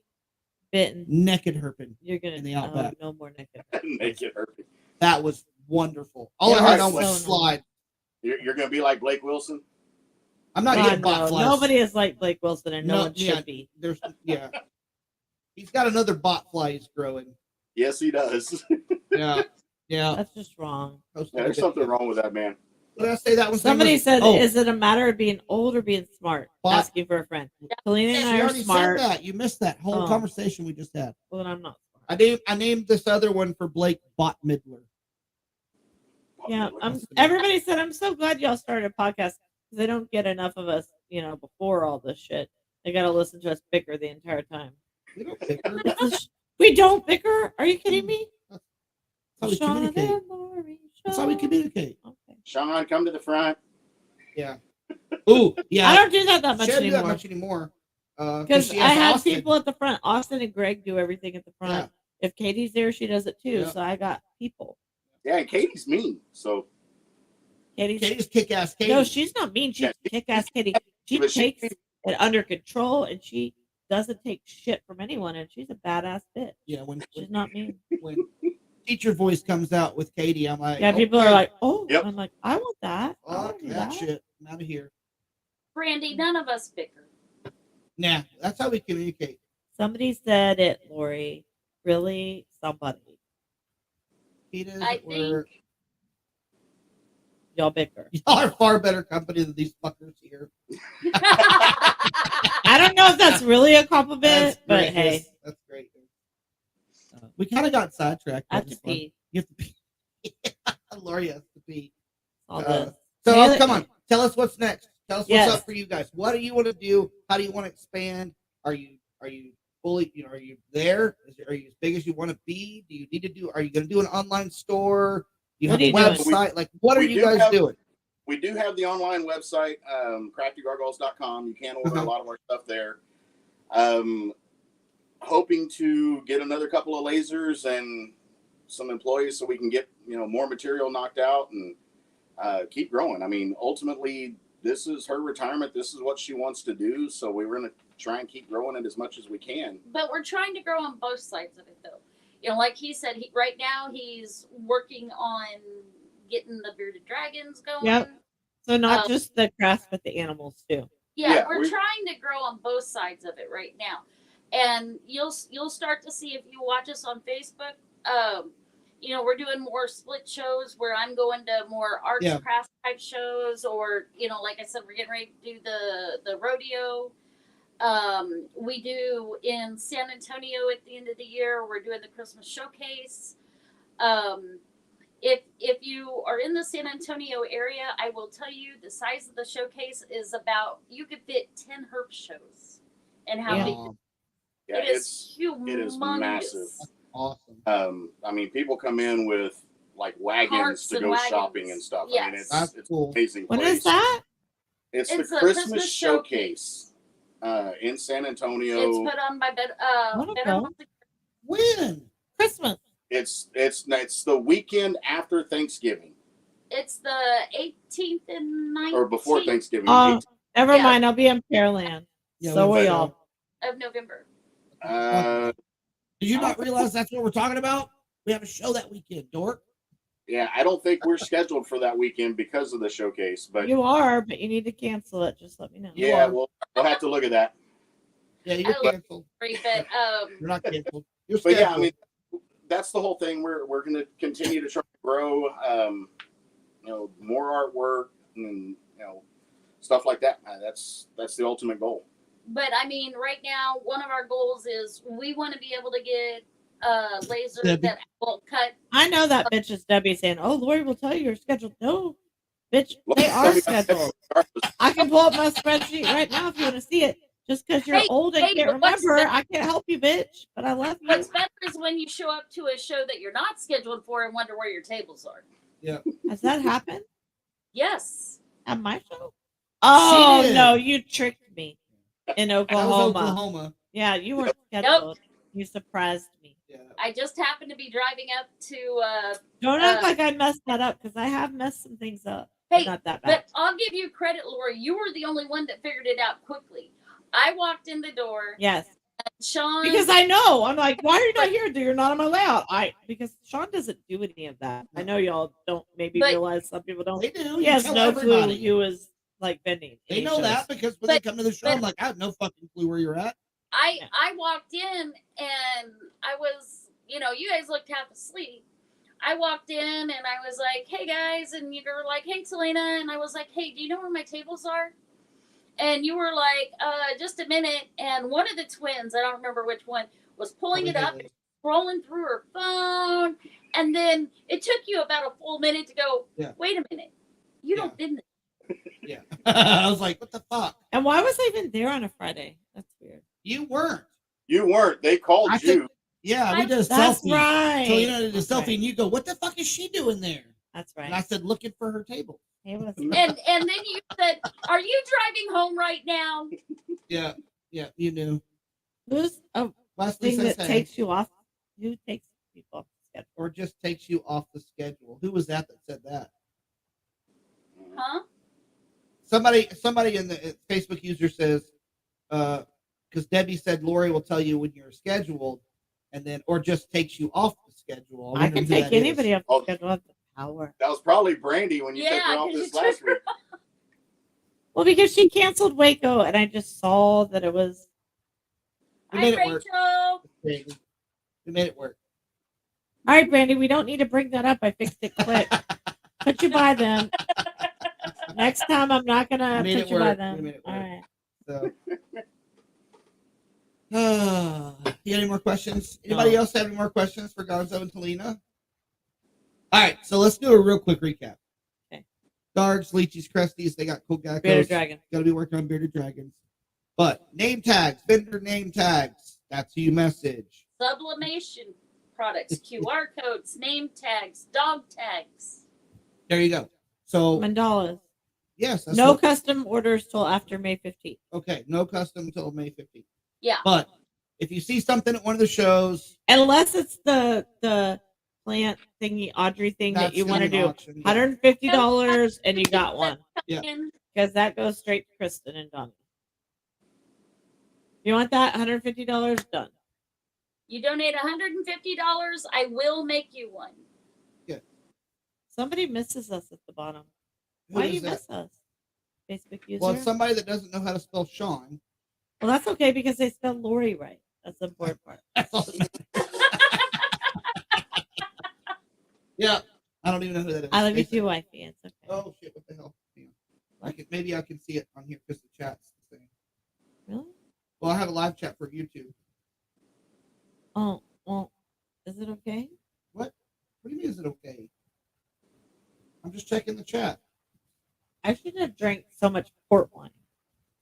bitten. naked herping. You're gonna in the outback. no more naked. Naked herpes. That was wonderful. All Yeah, I had that's on was so nice. slide. You're going to be like Blake Wilson? I'm not God, getting no, bot flies. nobody is like Blake Wilson, and no No, one should yeah. be. There's he's got another bot fly he's growing. Yes, he does. Yeah, yeah. That's just wrong. There's something wrong with that man. Did I say that one? Somebody said, oh, "Is it a matter of being old or being smart?" Bot- Asking for a friend. Talena she and I are already smart. said that. You missed that whole Oh. conversation we just had. Well, then I'm not smart. I named this other one for Blake Bot Midler. Yeah, everybody said I'm so glad y'all started a podcast because they don't get enough of us, before all this shit. They got to listen to us bicker the entire time. We don't bicker. We don't bicker? Are you kidding me? That's how we Shauna communicate. and Lori, That's how we Shauna. communicate. Okay. Sean, come to the front. Yeah. Ooh, yeah. I don't do that She much doesn't do that anymore. much anymore. Because she I has have Austin. people at the front. Austin and Greg do everything at the front. Yeah. If Katie's there, she does it too. Yeah. So I got people. Yeah, and Katie's mean. So Katie's kick-ass Katie. no, she's not mean. She's kick-ass Katie. She But she- takes it under control, and she doesn't take shit from anyone. And she's a badass bitch. Yeah, when She's not mean. when teacher voice comes out with Katie, I'm like, Yeah, people okay, are like, "Oh," Yep. I'm like, "I want that. I fuck wanna do that shit. I'm out of here. Brandy, none of us bicker. Nah, that's how we communicate. Somebody said it, Lori. Really, somebody. Peters, I we're think Y'all bicker. y'all are far better company than these fuckers here. I don't know if that's really a compliment, That's but great. hey, That's great. We kind of got sidetracked. I on have to this one. pee. You have to pee. Lori has to pee. All Uh, this. So Taylor- come on, tell us what's next. Tell us Yes. what's up for you guys. What do you want to do? How do you want to expand? Are you fully? Are you there? Are you as big as you want to be? Do you need to do? Are you going to do an online store? Do you What have a are you doing? website? Like, what are we you do guys have- doing? we do have the online website, craftygargoyles.com. You can order a lot of our stuff there. Hoping to get another couple of lasers and some employees so we can get more material knocked out and keep growing. I mean, ultimately, this is her retirement. This is what she wants to do. So we're going to try and keep growing it as much as we can. But we're trying to grow on both sides of it, though. Like he said, right now he's working on getting the bearded dragons going. Yep. So not just the crafts, but the animals too. Yeah, we're trying to grow on both sides of it right now, and you'll start to see if you watch us on Facebook. We're doing more split shows where I'm going to more arts Yeah. crafts type shows, or like I said, we're getting ready to do the rodeo. We do in San Antonio at the end of the year. We're doing the Christmas showcase. If you are in the San Antonio area, I will tell you the size of the showcase is about, you could fit 10 herp shows, and how Yeah. big Yeah, it is humongous. it is massive. Awesome. I mean, people come in with like wagons Carts to and go wagons. shopping and stuff. I mean, Yes. That's it's cool. an amazing When place. is that? It's It's the the Christmas Christmas showcase in San Antonio. It's put on by Better Wonderful. Monte. When? Christmas. It's the weekend after Thanksgiving It's the 18th and 19th or before Thanksgiving. Never Yeah. mind. I'll be in Pearland. Yeah, So we will bet. y'all. of November. Did you not realize that's what we're talking about? We have a show that weekend, dork. Yeah, I don't think we're scheduled for that weekend because of the showcase, but You are, but you need to cancel it. Just let me know. yeah, we'll have to look at that. Yeah, you're I love- canceled. But You're not canceled. You're But scheduled. yeah, I mean, that's the whole thing. We're going to continue to try to grow, more artwork and stuff like that. That's the ultimate goal. But I mean, right now, one of our goals is we want to be able to get lasers Debbie. that will cut. I know that bitch is Debbie saying, "Oh, Lori will tell you you're scheduled." No, bitch, Look, they are somebody- scheduled. I can pull up my spreadsheet right now if you want to see it. Just because you're Hey, old and hey, can't but what's remember, the- I can't help you, bitch. But I love you. What's better is when you show up to a show that you're not scheduled for and wonder where your tables are. Has that happened Yes. at my show? Oh did. no, you tricked me in That was Oklahoma. Oklahoma. Yeah, you weren't scheduled. You surprised me. Yeah. I just happened to be driving up to Don't act like I messed that up because I have messed some things up. But Hey, not that bad. but I'll give you credit, Lori. You were the only one that figured it out quickly. I walked in the door. Yes, Sean, because I know. I'm like, why are you not here? You're not on my layout. Because Sean doesn't do any of that. I know y'all don't maybe But- realize some people don't. They do. He You has tell no everybody. clue who is like vending. They any know shows. that because when they But- come to the show, I'm like, I have no fucking clue where you're at. I walked in and I was, you guys looked half asleep. I walked in and I was like, hey guys, and you were like, hey Talena, and I was like, hey, do you know where my tables are? And you were like, just a minute. And one of the twins, I don't remember which one, was pulling it up, scrolling through her phone, and then it took you about a full minute to go, Yeah. wait a minute, you don't didn't. Yeah. I was like, what the fuck? And why was I even there on a Friday? That's weird. You weren't. You weren't. They called I you. think- Yeah, we did a That's selfie. right. So you did a Okay. selfie, and you go, "What the fuck is she doing there?" That's right. And I said, looking for her table. It was And then you said, "Are you driving home right now?" Yeah, you knew. who's a Leslie thing says, that hey, takes you off? Who takes people off the schedule? or just takes you off the schedule. Who was that said that? Huh? Somebody in the Facebook user says, because Debbie said Lori will tell you when you're scheduled, and then or just takes you off the schedule. I can take anybody off the schedule. I have the power. That was probably Brandy when you took her off 'cause this you last took her week. Well, because she canceled Waco, and I just saw that it was. We Hi, made it work. Rachel. We made it work. All right, Brandy, we don't need to bring that up. I fixed it quick. Put you by them. Next time, I'm not gonna We made put it you by work. them. We made it All work. right. So, you got any more questions? Anybody No. else have any more questions for Gonzo and Talena? All right, so let's do a real quick recap. Okay. Dargs, Leechies, Cresties, they got cool geckos. Bearded dragon. Got to be working on bearded dragons. But name tags, vendor name tags, that's who you message. Sublimation products, QR codes, name tags, dog tags. There you go. So, Mandalas. yes. That's No what- custom orders till after May 15th. okay, no custom until May 15th. Yeah. But if you see something at one of the shows, Unless it's the plant thingy, Audrey thing that that's you gonna want to be an do. auction, yeah. $150 and you got one. Yeah. Because that goes straight to Kristen and Donnie. You want that? $150 done. You donate $150, I will make you one. Somebody misses us at the bottom. Who Why is do you that? miss us? Facebook user? Well, it's somebody that doesn't know how to spell Sean. Well, that's okay because they spelled Lori right. That's the important part. That's all that matters. Yeah, I don't even know who that is. I love you Jason. too, wifey. It's okay. Oh shit! What the hell? Hang on. Maybe I can see it on here because the chat's the same. Really? Well, I have a live chat for YouTube. Oh, well, is it okay? What? What do you mean? Is it okay? I'm just checking the chat. I shouldn't have drank so much port wine.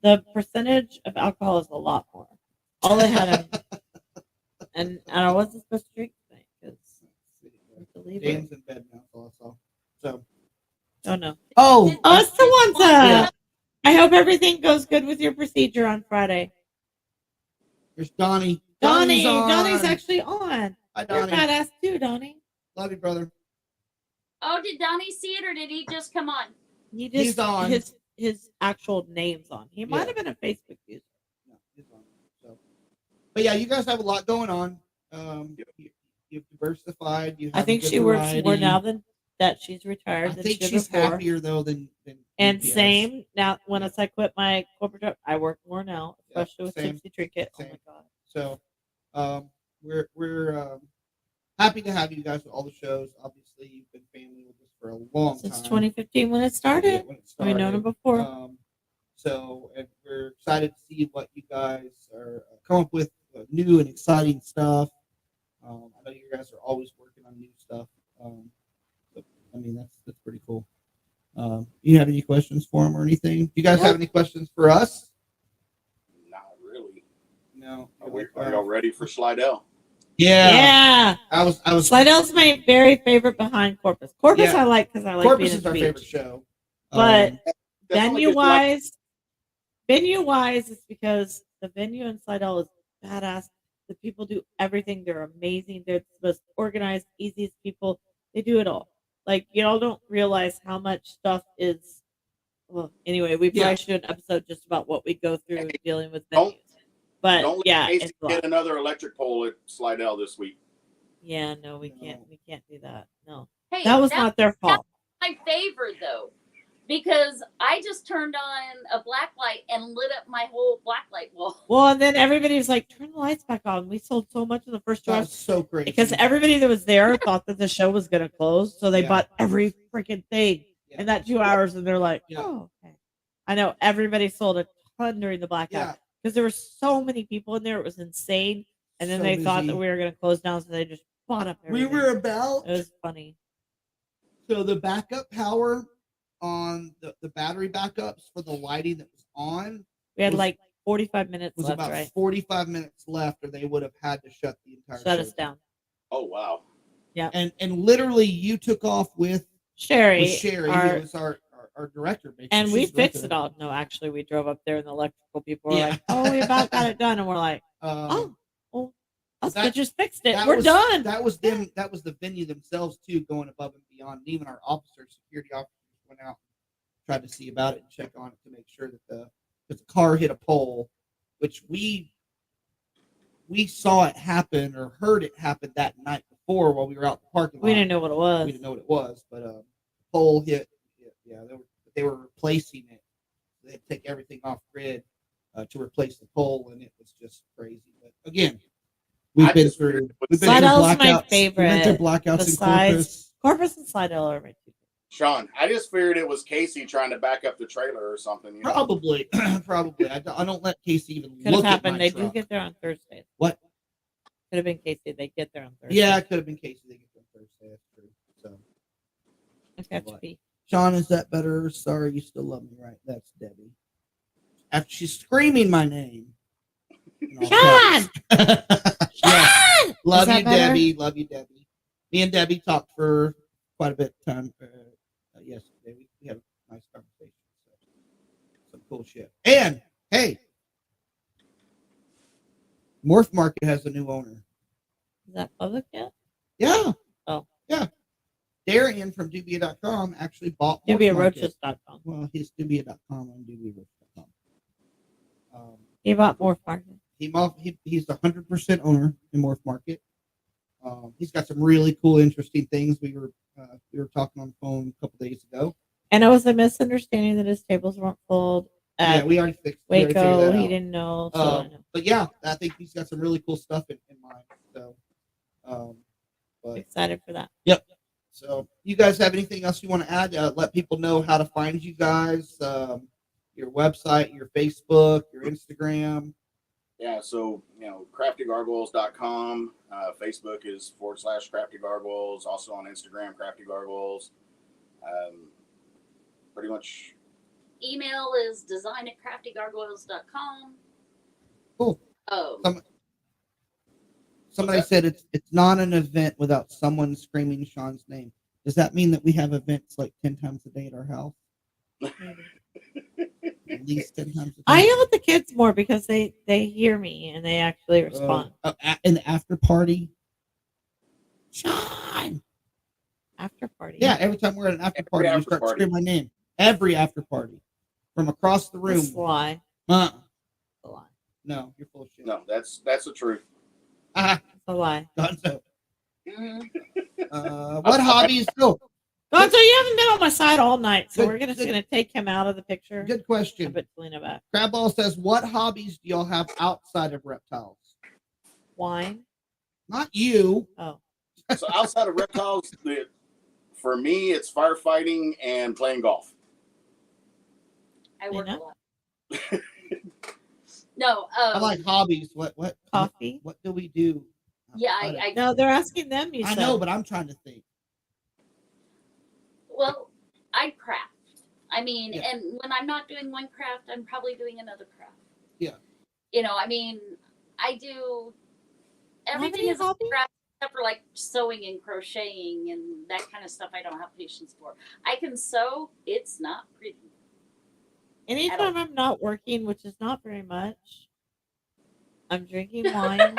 The percentage of alcohol is a lot more. All I had, and I wasn't supposed to drink tonight because James in bed now, so that's all. So. Oh no. Oh, Oh, it's the ones. Yeah. I hope everything goes good with your procedure on Friday. There's Donnie. Donnie's on. actually on. Hi, You're Donnie. badass too, Donnie. Love you, brother. Oh, did Donnie see it or did he just come on? He's on. His actual name's on. He might Yeah. have been a Facebook user. No, he's on. So, but yeah, you guys have a lot going on. You've diversified. You have I think a good she works variety. more now than that she's retired. I than think she did she's before. happier though than And UPS. same now, once I quit my corporate job, I work more now, Yeah, especially with same. Tipsy Trinket. Oh Same. my god! So, we're happy to have you guys with all the shows. Obviously, you've been family with us for a long Since time. 2015 when it started, When it we've known them before. So, and we're excited to see what you guys are come up with new and exciting stuff. I know you guys are always working on new stuff. So, I mean, that's pretty cool. You have any questions for them or anything? Do you guys have any questions for us? Not really. No. Are y'all ready for Slidell? Yeah. I was. Slidell's my very favorite behind Corpus. Corpus Yeah. I like because I like Corpus being is at our the favorite beach. show. But That's only 'cause venue wise, it's because the venue in Slidell is badass. The people do everything. They're amazing. They're the most organized, easiest people. They do it all. Like y'all don't realize how much stuff is. Well, anyway, we probably should do an episode just about what we go through dealing with Don't- venues. But Don't let yeah, Casey it's a lot. get another electric pole at Slidell this week. Yeah, no, we No. can't. We can't do that. No, Hey, that was that's not their fault. my favorite though, because I just turned on a black light and lit up my whole black light wall. Well, and then everybody was like, "Turn the lights back on." We sold so much in the first 2 That hours. was so crazy. Because everybody that was there thought that the show was going to close, so they Yeah. bought every freaking thing Yeah. in that 2 hours, and they're like, Yeah. "Oh, okay." I know everybody sold a ton during the blackout because there were so many people in there; it was insane. And then So they thought busy. that we were going to close down, so they just bought up We everything. were about It was funny. so the backup power on the battery backups for the lighting that was on We had was- like 45 minutes was left, about right? 45 minutes left, or they would have had to shut the entire Shut show us down. Oh wow. And literally, you took off with Sherry, with Sherry, our- who was our director. Basically. and we She's the fixed it director. all. No, actually, we drove up there, and the electrical people were Yeah. like, "Oh, we about got it done," and we're like, Um, "Oh, us that- bitches fixed it. that We're was, done." That was them. That was the venue themselves too, going above and beyond. And even our officers, security officers, went out, tried to see about it and check on it to make sure that the car hit a pole, which we saw it happen or heard it happen that night before while we were out in the parking lot. We didn't know what it was. We didn't know what it was, but pole hit. Yeah, they were replacing it. They had to take everything off grid to replace the pole, and it was just crazy. But again, we've been through Slidell's my blackouts. favorite. We went through blackouts in Besides- Corpus. Corpus and Slidell are my two. Sean, I just figured it was Casey trying to back up the trailer or something. You know? Probably. I don't let Casey even Could have look at happened. my They truck. do get there on Thursday. What? Could have been Casey. They get there on Thursday. Yeah, it could have been Casey. They get there Thursday. That's true. So, I got to be. Sean, is that better? Sorry, you still love me, right? That's Debbie. After she's screaming my name. Sean! Yes. Love that you, better? Debbie. Love you, Debbie. Me and Debbie talked for quite a bit of time yesterday. We had a nice conversation. So, some cool shit. And hey, Morph Market has a new owner. Is that public yet? Yeah. Oh. Yeah. Darian from Dubia.com actually bought Morph Market. DubiaRoaches.com. Well, he's Dubia.com on DubiaRoaches.com. He bought Morph Market. He's the 100% owner in Morph Market. He's got some really cool, interesting things. We were talking on the phone a couple days ago. And it was a misunderstanding that his tables weren't full Yeah, at we already fixed. We already figured Waco. that He out. didn't know. So I know. But yeah, I think he's got some really cool stuff in mind. So, but Excited for that. so you guys have anything else you want to add? Let people know how to find you guys. Your website, your Facebook, your Instagram. Yeah, so, craftygargoyles.com. Facebook is /Crafty Gargoyles. Also on Instagram, Crafty Gargoyles. Pretty much. Email is design@craftygargoyles.com. Cool. Oh, Somebody Okay. said it's not an event without someone screaming Sean's name. Does that mean that we have events like 10 times a day at our house? At least 10 times a day. I yell at the kids more because they hear me and they actually respond. In the after party. Sean. After party. Yeah, every time we're at an after Every party, you after start party. screaming my name. Every after party. From across the room. That's a lie. Uh-uh. That's a lie. No, you're full of shit. No, that's the truth. Ah, That's a lie. Gonzo. mhm. What hobbies? Oh, Gonzo, you haven't been on my side all night, so Good- we're just good- gonna take him out of the picture. good I question. put Talena back. Crabball says, what hobbies do y'all have outside of reptiles? Wine. Not you. Oh, So outside of reptiles, for me, it's firefighting and playing golf. I work a Lena? lot. No, I like hobbies. What coffee. what do we do? yeah, outside of- I No, they're asking them. You I said. know, but I'm trying to think. well, I craft. I mean, Yeah. and when I'm not doing one craft, I'm probably doing another craft. Yeah. I mean, I do everything any is a hobby? craft except for like sewing and crocheting and that kind of stuff. I don't have patience for. I can sew. It's not pretty. Anytime I'm not working, which is not very much, I'm drinking wine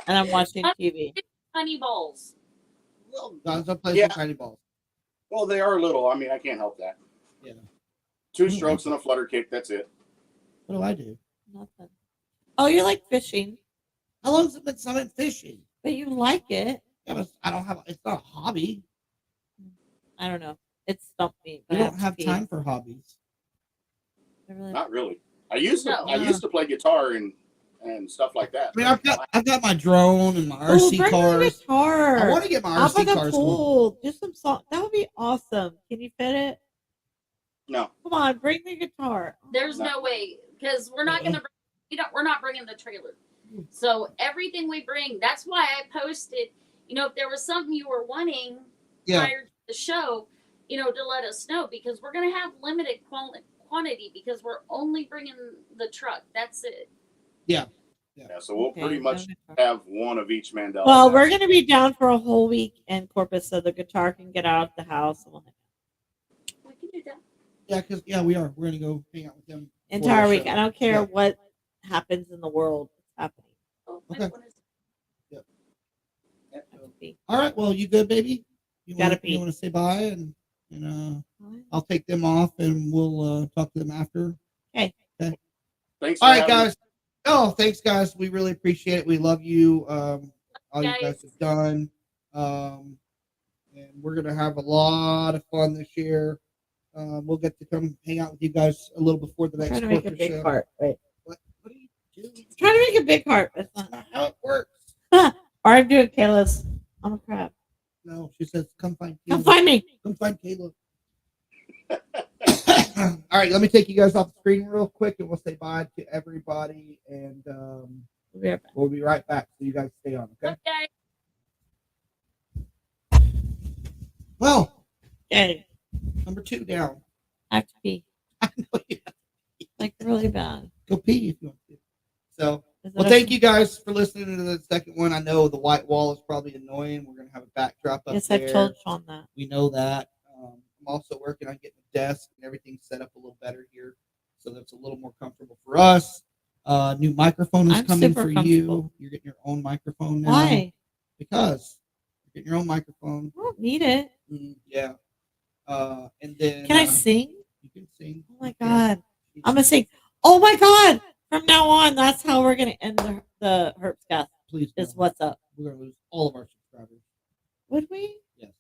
and I'm watching TV. Honey balls. Well, Gonzo plays Yeah. with tiny balls. well, they are little. I mean, I can't help that. Yeah. 2 strokes and a flutter kick. That's it. What do I do? Nothing. Oh, you like fishing, How long has it been since I went fishing? but you like it. Yeah, but I don't have. It's not a hobby. I don't know. It stumped me. We but I don't have to pee. time for hobbies. I really- Not really. I used to. No. I used to play guitar and stuff like that. I mean, I've got my drone and my Oh, RC bring your cars. guitar. I want to get my Out by RC the cars. going. pool. Do some song. That would be awesome. Can you fit it? No. Come on, bring the guitar. There's No. no way because we're not gonna. We're not bringing the trailer. So everything we bring. That's why I posted. If there was something you were wanting Yeah. prior to the show, to let us know because we're gonna have limited quantity because we're only bringing the truck. That's it. Yeah. Yeah, so we'll Okay, pretty no much guitar. have one of each Mandela. Well, we're announcement. going to be down for a whole week in Corpus, so the guitar can get out of the house. And we'll We can do that. Yeah, because we are. We're gonna go hang out with them. before entire the week. show. I don't care Yeah. what happens in the world. It's happening. Oh, Okay. my goodness. All right. Well, you good, baby? You Gotta want pee. to say bye and I'll take them off and we'll talk to them after. Thanks. All right, for having me. guys. Oh, thanks, guys. We really appreciate it. We love you. All you guys have done. And we're gonna have a lot of fun this year. We'll get to come hang out with you guys a little before the I'm next trying to make a corporate big show. heart. Wait. What are you doing? I'm trying to make a big heart. That's That's not. not how it works. Or I'm doing Kayla's. I'm a crab. No, she says, "Come find Come Caleb. find me. Come find Caleb." All right, let me take you guys off the screen real quick, and we'll say bye to everybody, and We'll be right back. we'll be right back. So you guys stay on, okay? Okay. Well, Okay. number 2 down. I have to pee. I know you have Like really bad. to go pee if you want to. So, Is it well, okay? thank you guys for listening to the second one. I know the white wall is probably annoying. We're gonna have a backdrop up Yes, there. I've told Sean that. We know that. I'm also working on getting the desk and everything set up a little better here, so that's a little more comfortable for us. New microphone is I'm coming super for you. comfortable. You're getting your own microphone now. Why? Because you're getting your own microphone. I don't need it. Yeah. And then Can I sing? you can sing. Oh my You can. god. I'm gonna sing. Oh my god. From now on, that's how we're gonna end the HERPCast. Please. Is don't. what's up. We're gonna lose all of our subscribers. Would we? Yes.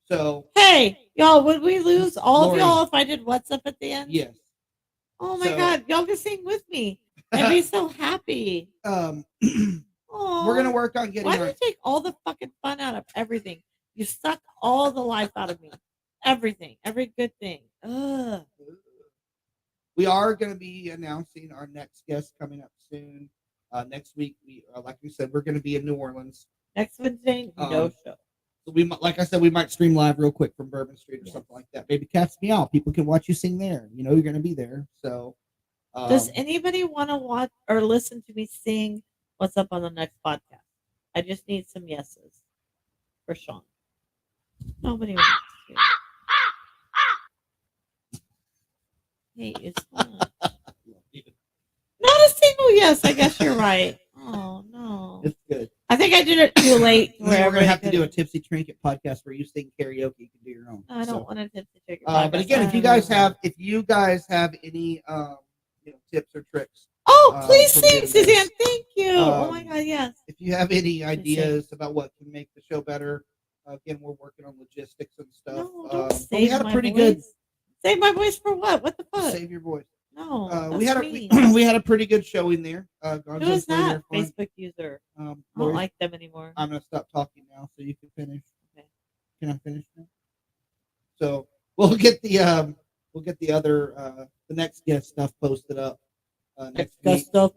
So Hey, y'all, would we lose all Lori. of y'all if I did what's up at the end? yes. Oh my So- god, y'all can sing with me. I'd be so happy. We're Oh, gonna work on getting Why do our you take all the fucking fun out of everything? You suck all the life out of me. Everything, every good thing. Ugh. We are going to be announcing our next guest coming up soon. Next week, we like we said, we're going to be in New Orleans. Next Wednesday, no show. So like I said, we might stream live real quick from Bourbon Street or Yes. something like that. Maybe Cats Me Out. People can watch you sing there. You know you're going to be there. So, Does anybody want to watch or listen to me sing what's up on the next podcast? I just need some yeses for Sean. Nobody wants to. Hate you so much. Not a single yes. I guess you're right. Oh no. it's good. I think I did it too late. We're going to have to do a Tipsy Trinket podcast where you sing karaoke. You can do your own. No, I don't So, want to tipsy chicken. but again, if you guys have any tips or tricks, Oh, please from sing, getting Suzanne. this. Thank you. Oh my Um, God, yes. if you have any ideas about what can make the show better, again, we're working on logistics and stuff. No, don't But we save had a my pretty voice. good Save my voice for what? What the fuck? save your voice. No, We had that's a mean. we had a pretty good showing there. Who is that Fun. Facebook user? I don't Lori, like them anymore. I'm gonna stop talking now so you can finish. Okay. Can I finish now? So we'll get the other the next guest stuff posted up next week. Stuff.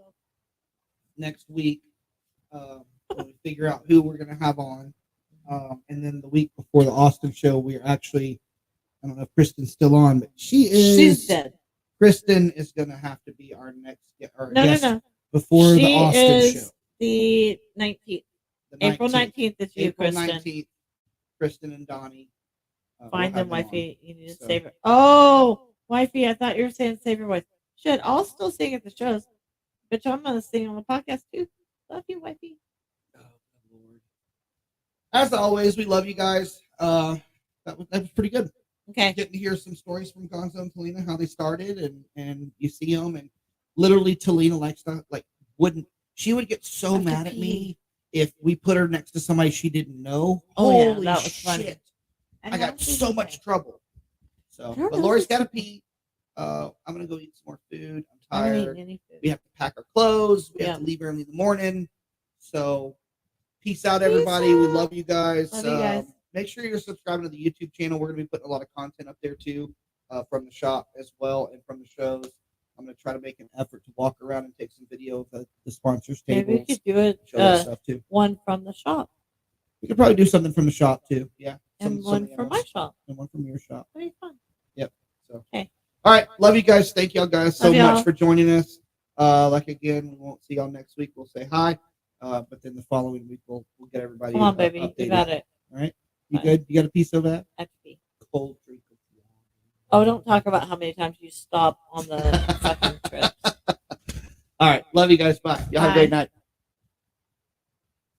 Next week when we figure out who we're gonna have on. And then the week before the Austin show, we're actually, I don't know if Kristen's still on, but She's dead. Kristen is gonna have to be our next guest No. before the She Austin is show. the 19th. The April 19th. 19th is you, April Kristen. 19th, Kristen and Donnie. Find we'll them, have wifey. You need to So- save her. Oh, wifey, I thought you were saying save your voice. Shit, I'll still sing at the shows. Bitch, I'm gonna sing on the podcast too. Love you, wifey. on. Oh, Lord. As always, we love you guys. That was pretty good. Okay. Getting to hear some stories from Gonzo and Talena, how they started, and you see them, and literally Talena she would get so I have to mad at pee. me if we put her next to somebody she didn't know. Oh, yeah, Holy that was shit. funny. I got so much trouble. So, I don't but know Lori's if got to it's- pee. I'm gonna go eat some more food. I'm I haven't tired. eaten any food. We have to pack our clothes. We Yeah. have to leave early in the morning. So, peace out, Peace everybody. We out. love you guys. Love you guys. Make sure you're subscribing to the YouTube channel. We're gonna be putting a lot of content up there too, from the shop as well and from the shows. I'm gonna try to make an effort to walk around and take some video of the sponsors Maybe we tables, could do it. show that stuff too. One from the shop We could probably do something from the shop too. Yeah, and some one from my animals shop. and one from your shop. That'd be fun. So, Okay. all right, love you guys. Thank y'all guys so Love y'all. much for joining us. Like again, we won't see y'all next week. We'll say hi, but then the following week we'll get everybody. Come on, baby. You updated. got it. All right, you Bye. good? You got a piece of that? XP. Cold drink. Oh, don't talk about how many times you stop on the fucking trips. All right, love you guys. Bye. Y'all have a great night.